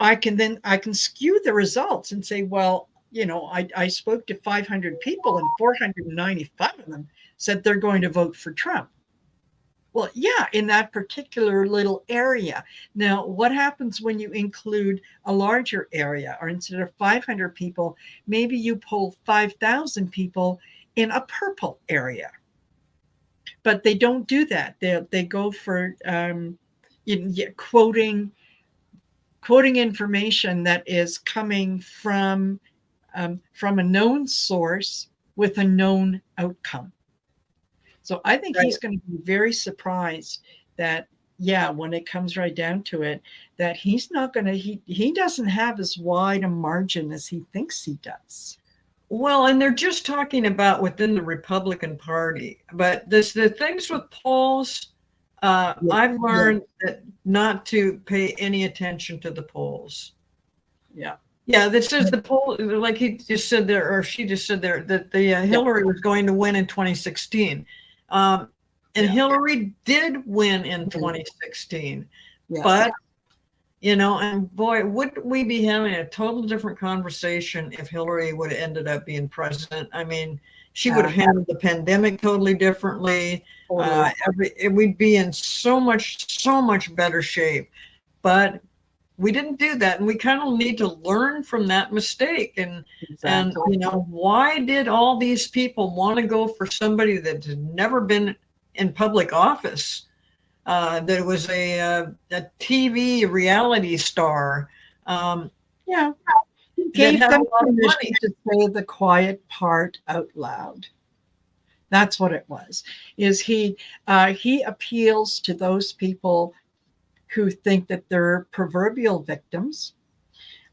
I can skew the results and say, well, I spoke to 500 people and 495 of them said they're going to vote for Trump. Well, yeah, in that particular little area. Now, what happens when you include a larger area, or instead of 500 people, maybe you poll 5,000 people in a purple area? But they don't do that. They go for quoting information that is coming from a known source with a known outcome. So I think right. he's going to be very surprised that, when it comes right down to it, that he's not going to, he doesn't have as wide a margin as he thinks he does. Well, and they're just talking about within the Republican Party, but the things with polls, I've learned that not to pay any attention to the polls. Yeah. Yeah, that says the poll, like he just said there, or she just said there, that the Hillary was going to win in 2016. And Hillary did win in 2016. Yes. But, and boy, would we be having a total different conversation if Hillary would have ended up being president. I mean, she would have handled the pandemic totally differently. We'd be in so much better shape. But we didn't do that, and we kind of need to learn from that mistake. And why did all these people want to go for somebody that had never been in public office? That was a TV reality star. He gave them permission to say the quiet part out loud. That's what it was. Is he appeals to those people who think that they're proverbial victims.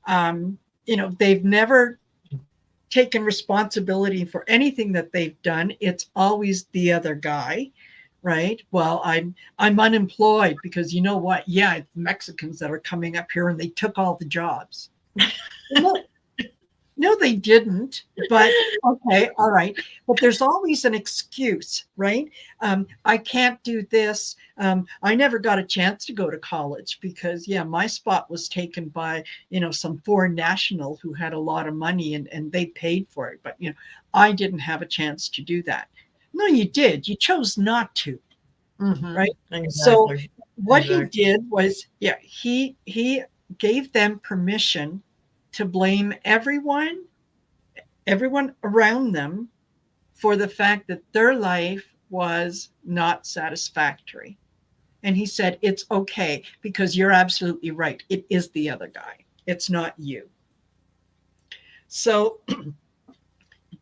They've never taken responsibility for anything that they've done. It's always the other guy, right? Well, I'm unemployed because you know what? Yeah, it's Mexicans that are coming up here and they took all the jobs. No, they didn't. But okay, all right. But there's always an excuse, right? I can't do this. I never got a chance to go to college because, my spot was taken by, some foreign national who had a lot of money and they paid for it. But, I didn't have a chance to do that. No, you did. You chose not to, right? Exactly. So what he did was, he gave them permission to blame everyone everyone around them for the fact that their life was not satisfactory. And he said, it's okay, because you're absolutely right. It is the other guy. It's not you. So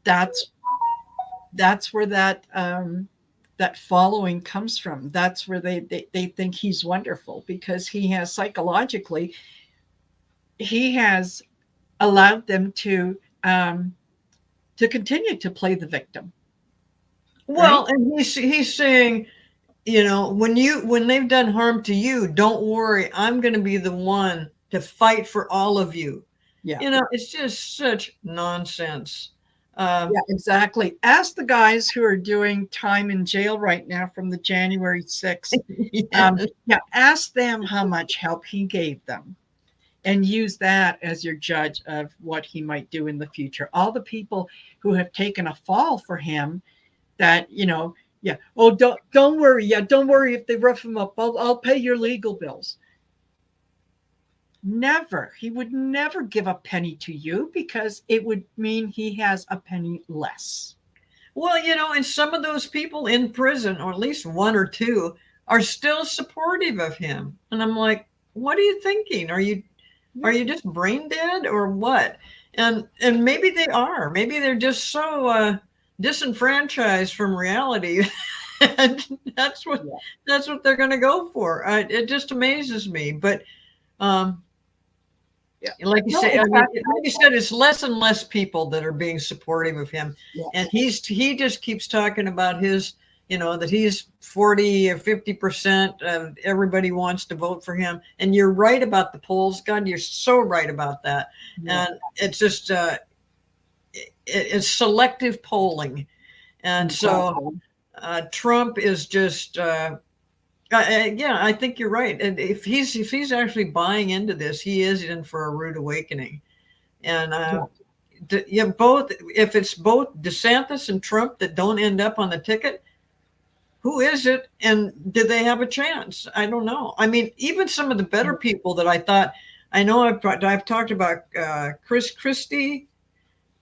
that's where that following comes from. That's where they think he's wonderful, because he has psychologically, he has allowed them to continue to play the victim. Well, Right? and he's saying, when they've done harm to you, don't worry, I'm going to be the one to fight for all of you. Yeah. It's just such nonsense. Yeah, exactly. Ask the guys who are doing time in jail right now from the January 6th. Yeah. Yeah, ask them how much help he gave them, and use that as your judge of what he might do in the future. All the people who have taken a fall for him, that, yeah, oh, don't worry. Yeah, don't worry if they rough him up. I'll pay your legal bills. Never. He would never give a penny to you, because it would mean he has a penny less. Well, and some of those people in prison, or at least one or two, are still supportive of him. And I'm like, what are you thinking? Are you just brain dead or what? And maybe they are. Maybe they're just so disenfranchised from reality. And that's what they're going to go for. It just amazes me. But Yeah. like you No, say, exactly. like you said, it's less and less people that are being supportive of him. Yeah. And he just keeps talking about his, that he's 40 or 50% of everybody wants to vote for him. And you're right about the polls. God, you're so right about that. Yeah. And it's just, it's selective polling. And so Trump is just, yeah, I think you're right. And if he's actually buying into this, he is in for a rude awakening. And both, if it's both DeSantis and Trump that don't end up on the ticket, who is it? And do they have a chance? I don't know. I mean, even some of the better people that I thought, I know I've talked about Chris Christie.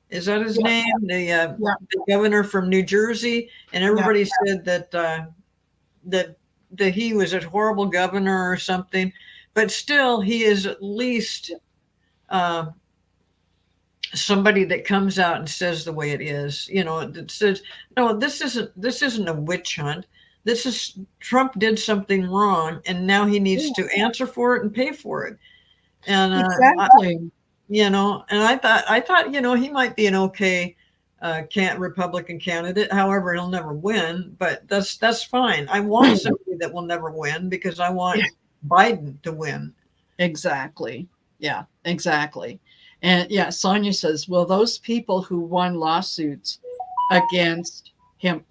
Is that his name? The governor from New Jersey, and everybody said that he was a horrible governor or something, but still he is at least somebody that comes out and says the way it is, that says, no, this isn't a witch hunt. This is, Trump did something wrong, and now he needs to answer for it and pay for it. And exactly. and I thought he might be an okay Republican candidate. However, he'll never win, but that's fine. I want somebody that will never win, because I want Biden to win. Exactly. Yeah, exactly. And Sonia says, well, those people who won lawsuits against him,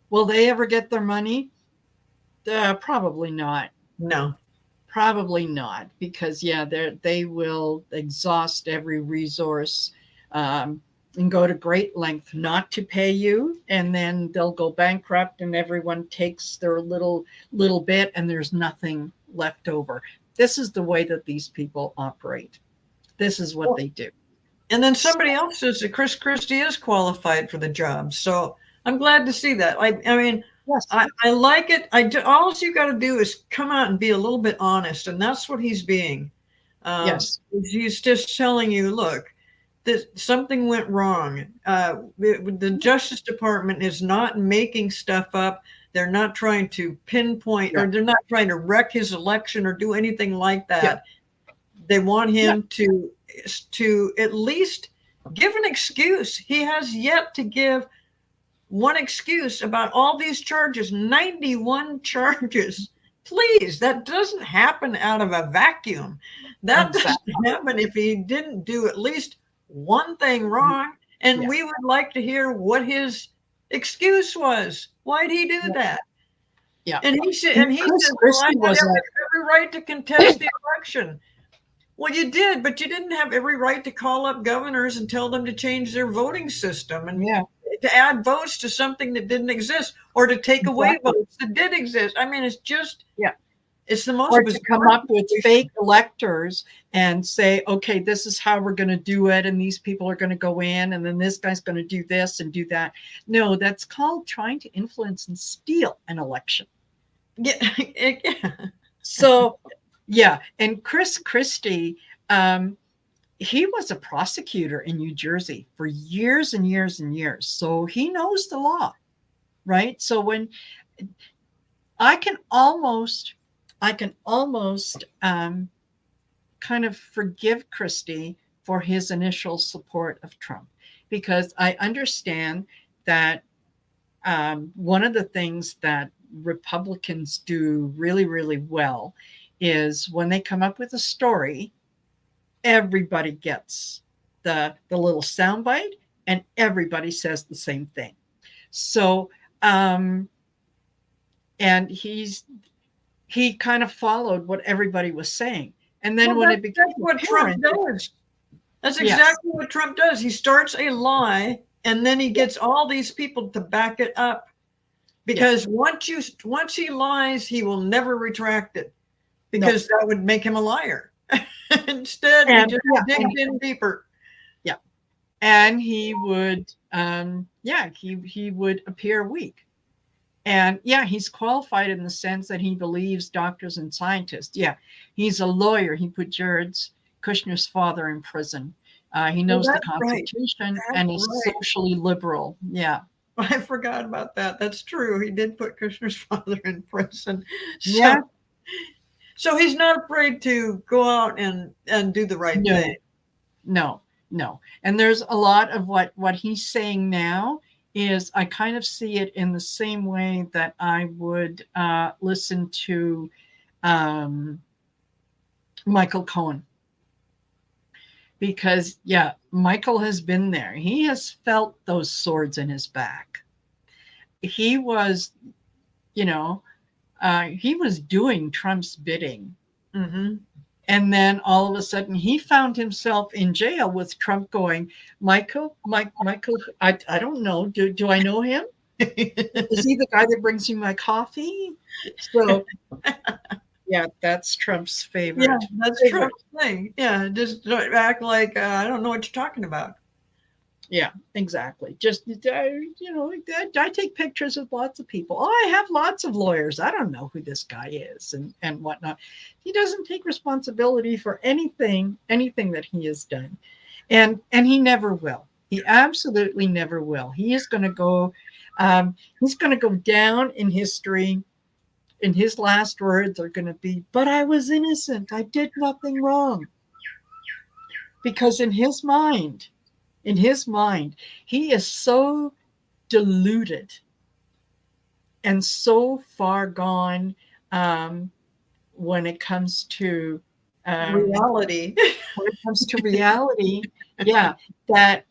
will they ever get their money? Probably not. No. Probably not, because they will exhaust every resource, and go to great length not to pay you, and then they'll go bankrupt, and everyone takes their little bit, and there's nothing left over. This is the way that these people operate. This is what they do. And then somebody else says that Chris Christie is qualified for the job. So I'm glad to see that. I mean, yes. I like it. All you got to do is come out and be a little bit honest, and that's what he's being. Yes. He's just telling you, look, something went wrong. The Justice Department is not making stuff up. They're not trying to pinpoint, or they're not trying to wreck his election or do anything like that. Yeah. They want him to at least give an excuse. He has yet to give one excuse about all these charges, 91 charges. Please, that doesn't happen out of a vacuum. That doesn't happen if he didn't do at least one thing wrong. And we would like to hear what his excuse was. Why'd he do that? Yeah. And he said, well, I had every right to contest the election. Well, you did, but you didn't have every right to call up governors and tell them to change their voting system and to add votes to something that didn't exist, or to take away votes that did exist. I mean, it's just It's the most Or to come bizarre up with situation. fake electors and say, okay, this is how we're going to do it. And these people are going to go in, and then this guy's going to do this and do that. No, that's called trying to influence and steal an election. Yeah, yeah. So, yeah. And Chris Christie, he was a prosecutor in New Jersey for years and years and years. So he knows the law, right? So when I can almost, kind of forgive Christie for his initial support of Trump, because I understand that one of the things that Republicans do really, really well is when they come up with a story, everybody gets the little soundbite, and everybody says the same thing. So, um, and he kind of followed what everybody was saying, and then Well, when it that's became what Trump apparent, does. That's yes, exactly what Trump does. He starts a lie, and then he gets all these people to back it up. yeah, Because once he lies, he will never retract it, no, because that would make him a liar. Instead, he and just yeah, digs in deeper. yeah, and he would, yeah, he would appear weak. And yeah, he's qualified in the sense that he believes doctors and scientists. Yeah, he's a lawyer. He put Jared Kushner's father in prison. He Well, knows the that's right. Constitution That's and is right. socially liberal. Yeah, I forgot about that. That's true. He did put Kushner's father in prison. yeah, So he's not afraid to go out and do the right thing. no, no, no. And there's a lot of what he's saying now is I kind of see it in the same way that I would listen to um, Michael Cohen, because yeah, Michael has been there. He has felt those swords in his back. He was, you know, he was doing Trump's bidding. Mm-hmm. And then all of a sudden he found himself in jail with Trump going, Michael, I don't know. Do I know him? Is he the guy that brings you my coffee? So yeah, that's Trump's Yeah, favorite. that's Favorite. Trump's thing. Yeah, just don't act like I don't know what you're talking about. Yeah, exactly. Just, I take pictures with lots of people. Oh, I have lots of lawyers. I don't know who this guy is and whatnot. He doesn't take responsibility for anything that he has done. And he never will. He absolutely never will. He's going to go down in history. And his last words are going to be, but I was innocent. I did nothing wrong. Because in his mind, he is so deluded and so far gone um, when it comes to um, Reality. reality. Yeah, that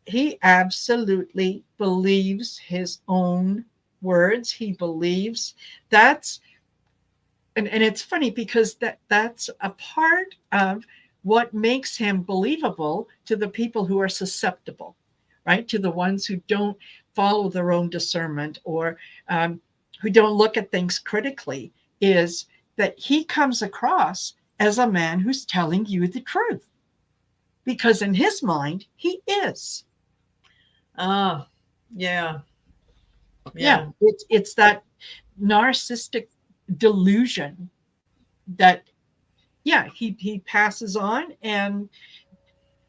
he absolutely believes his own words. He believes that's and it's funny because that's a part of what makes him believable to the people who are susceptible, right? To the ones who don't follow their own discernment, or who don't look at things critically, is that he comes across as a man who's telling you the truth, because in his mind he is. Ah, yeah, Yeah, yeah. it's that narcissistic delusion that, yeah, he passes on, and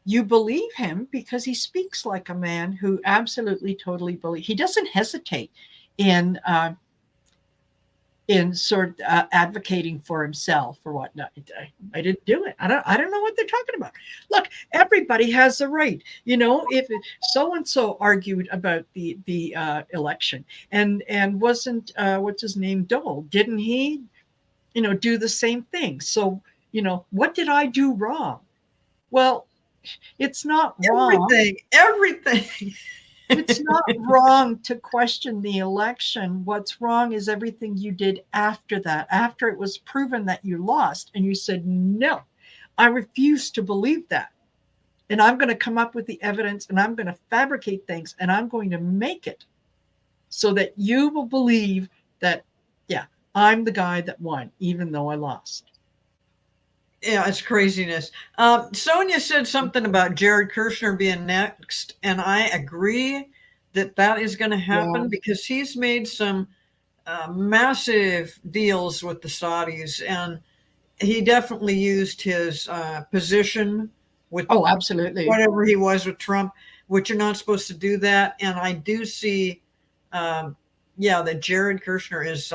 you believe him because he speaks like a man who absolutely totally believes. He doesn't hesitate in sort of advocating for himself or whatnot. I didn't do it. I don't know what they're talking about. Look, everybody has a right. If so and so argued about the election, and wasn't what's his name, Dole, didn't he do the same thing? So what did I do wrong? Well, it's not wrong. Everything. It's not wrong to question the election. What's wrong is everything you did after that, after it was proven that you lost, and you said, no, I refuse to believe that. And I'm going to come up with the evidence, and I'm going to fabricate things, and I'm going to make it so that you will believe that, yeah, I'm the guy that won, even though I lost. Yeah, it's craziness. Sonia said something about Jared Kushner being next, and I agree that that is going to Yeah. happen because he's made some massive deals with the Saudis, and he definitely used his position with Oh, absolutely. whatever he was with Trump, which you're not supposed to do that. And I do see, um, yeah, that Jared Kushner is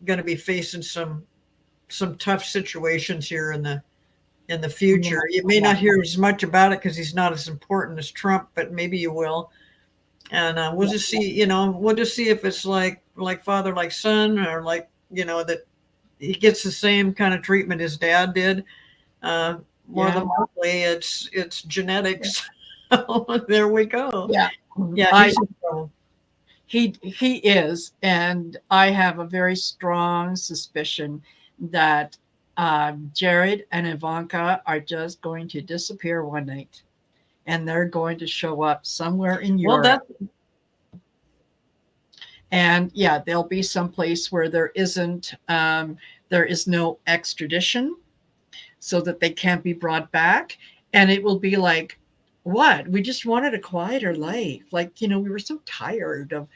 going to be facing some tough situations here in the Yeah. future. You may Yeah. not hear as much about it because he's not as important as Trump, but maybe you will. And we'll Yeah. just see. We'll just see if it's like father, like son, or like that he gets the same kind of treatment his dad did. More Yeah. than likely, it's genetics. There we go. Yeah. Yeah, I he's in trouble. he is, and I have a very strong suspicion that Jared and Ivanka are just going to disappear one night, and they're going to show up somewhere in Well, Europe. that And yeah, there'll be some place where there is no extradition, so that they can't be brought back, and it will be like, what? We just wanted a quieter life. Like, we were so tired of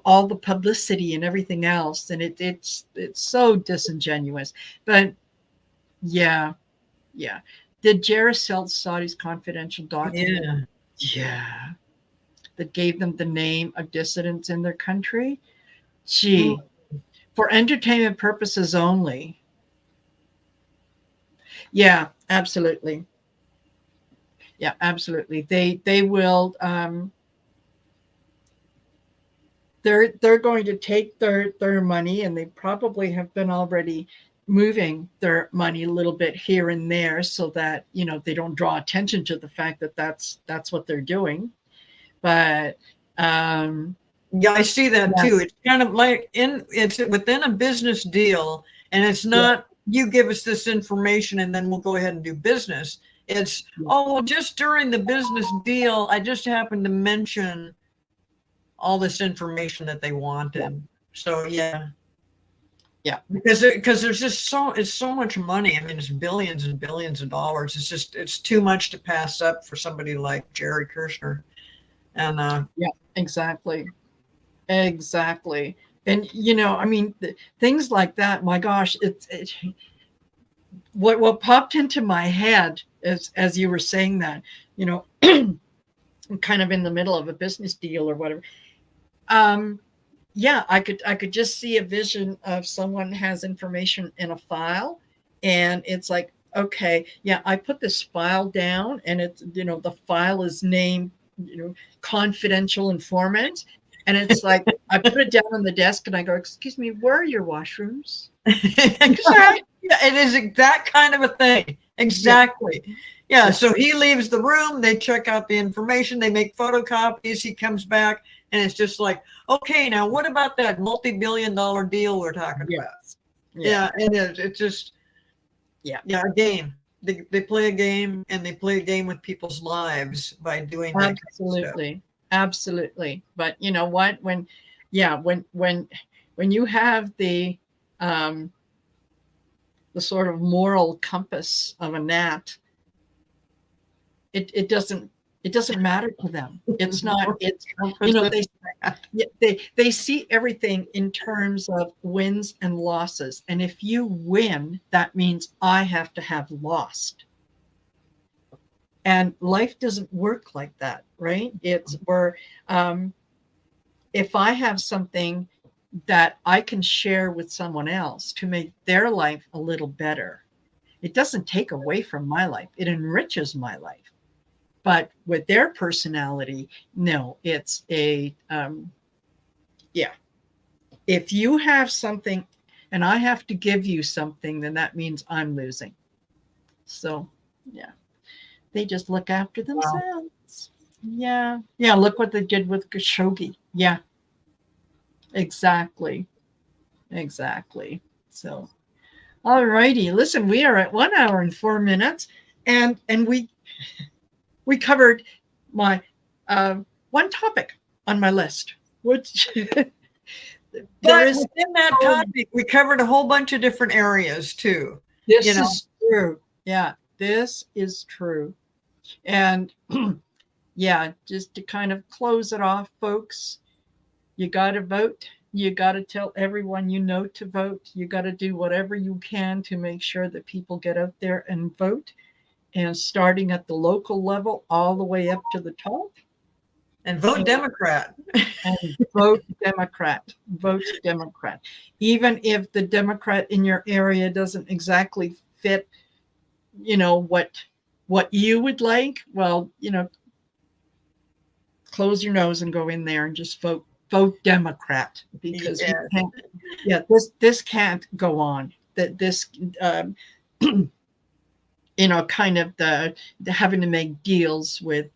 all the publicity and everything else, and it's so disingenuous. But yeah, yeah. Did Jarrah sell Saudi's confidential document? yeah. Yeah. That gave them the name of dissidents in their country? Mm. Gee, for entertainment purposes only. Yeah, absolutely. Yeah, absolutely. They will they're going to take their money, and they probably have been already moving their money a little bit here and there, so that they don't draw attention to the fact that that's what they're doing. But um Yeah, I see that yeah, too. It's kind of like it's within a business deal, and it's yeah, not you give us this information and then we'll go ahead and do business. It's yeah, oh, well, just during the business deal, I just happened to mention all this information that they yeah, wanted. So yeah, yeah, because there's just it's so much money. I mean, it's billions and billions of dollars. It's too much to pass up for somebody like Jared Kushner. And yeah, exactly. Exactly. And I mean, things like that, my gosh, what popped into my head as you were saying that, you know, kind of in the middle of a business deal or whatever. Um, yeah, I could just see a vision of someone has information in a file, and it's like, okay, yeah, I put this file down, and it's the file is named confidential informant, and it's like I put it down on the desk, and I go, excuse me, where are your washrooms? exactly. Yeah, it is that kind of a thing. Yeah, Exactly. Yeah. yeah, So he leaves the room. They check out the information. They make photocopies. He comes back, and it's just like, okay, now what about that multi-billion-dollar deal we're talking about? yes, yeah, Yeah, it is. It's just yeah. yeah, a game. They play a game, and they play a game with people's lives by doing that kind of stuff. Absolutely. Absolutely. But you know what? Yeah, when you have the sort of moral compass of a gnat, it doesn't matter to them. It's not, it's, they yeah, they see everything in terms of wins and losses. And if you win, that means I have to have lost. And life doesn't work like that, right? It's where if I have something that I can share with someone else to make their life a little better, it doesn't take away from my life, it enriches my life. But with their personality, no, it's yeah. If you have something and I have to give you something, then that means I'm losing. So, yeah, they just look after Wow. themselves. Yeah. Yeah. Look what they did with Khashoggi. Yeah, exactly. Exactly. So, all righty. Listen, we are at 1 hour and 4 minutes, and we covered my one topic on my list, which there But is within that topic, we covered a whole bunch of different areas too. this is true. Yeah, this is true. And yeah, just to kind of close it off, folks, you got to vote. You got to tell everyone you know to vote. You got to do whatever you can to make sure that people get out there and vote. And starting at the local level all the way up to the top. And vote Democrat. And vote Democrat. Vote Democrat. Even if the Democrat in your area doesn't exactly fit, what you would like, well, close your nose and go in there and just vote Democrat, because this can't go on. That this kind of the having to make deals with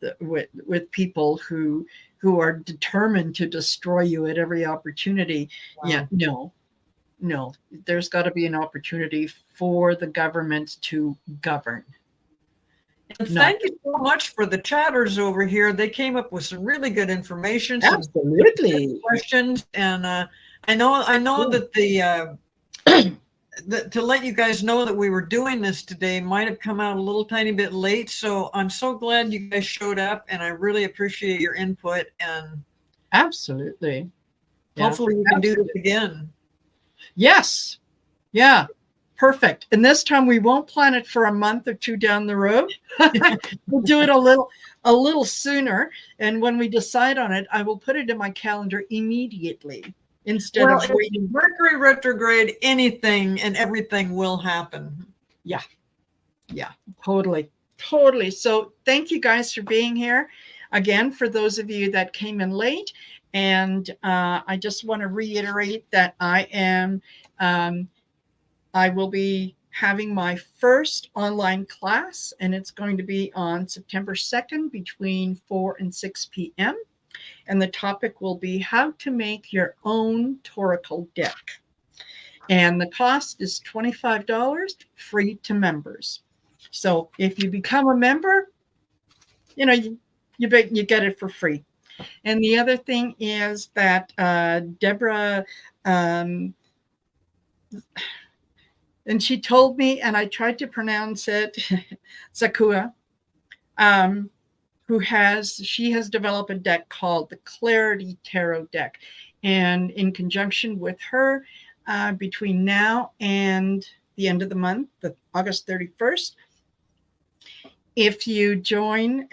people who are determined to destroy you at every opportunity. Wow. Yeah, no, there's got to be an opportunity for the government to govern. And thank you so much for the chatters over here. They came up with some really good information. Absolutely. Questions. And I know that to let you guys know that we were doing this today might have come out a little tiny bit late. So I'm so glad you guys showed up, and I really appreciate your input. And absolutely. Hopefully we can do this again. Yes. Yeah. Perfect. And this time we won't plan it for a month or two down the road. We'll do it a little sooner. And when we decide on it, I will put it in my calendar immediately instead of waiting. Mercury retrograde, anything and everything will happen. Yeah. Yeah, totally. Totally. So thank you guys for being here. Again, for those of you that came in late. And I just want to reiterate that I will be having my first online class, and it's going to be on September 2nd between 4 and 6 p.m. And the topic will be how to make your own Toracle deck. And the cost is $25, free to members. So if you become a member, you get it for free. And the other thing is that Deborah, and she told me, and I tried to pronounce it, Zakua, she has developed a deck called the Clarity Tarot deck. And in conjunction with her, between now and the end of the month, August 31st, if you join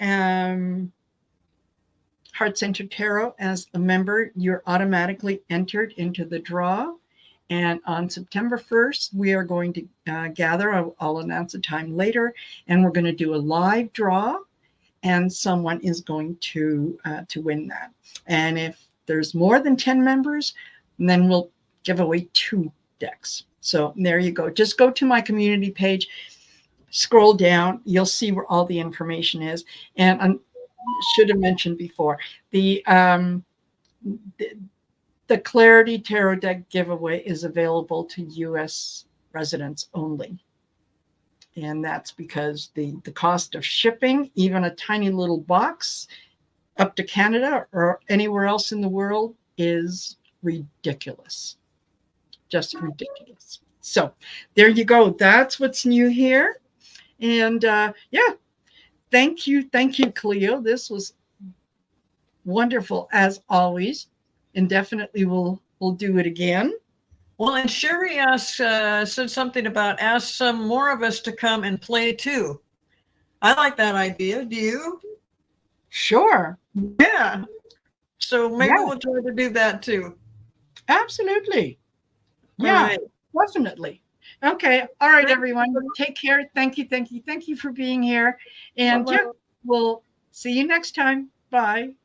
Heart Centered Tarot as a member, you're automatically entered into the draw. And on September 1st, we are going to gather. I'll announce the time later, and we're going to do a live draw, and someone is going to win that. And if there's more than 10 members, then we'll give away 2 decks. So there you go. Just go to my community page, scroll down. You'll see where all the information is. And I should have mentioned before, the Clarity Tarot deck giveaway is available to U.S. residents only. And that's because the cost of shipping, even a tiny little box up to Canada or anywhere else in the world, is ridiculous. Just ridiculous. So there you go. That's what's new here. And thank you, CLEO. This was wonderful as always. And definitely we'll do it again. Well, and Sherry said something about ask some more of us to come and play too. I like that idea. Do you? Sure. Yeah. So maybe we'll try to do that too. Absolutely. Yeah, definitely. Okay. All right, everyone. Take care. Thank you for being here. And we'll see you next time. Bye.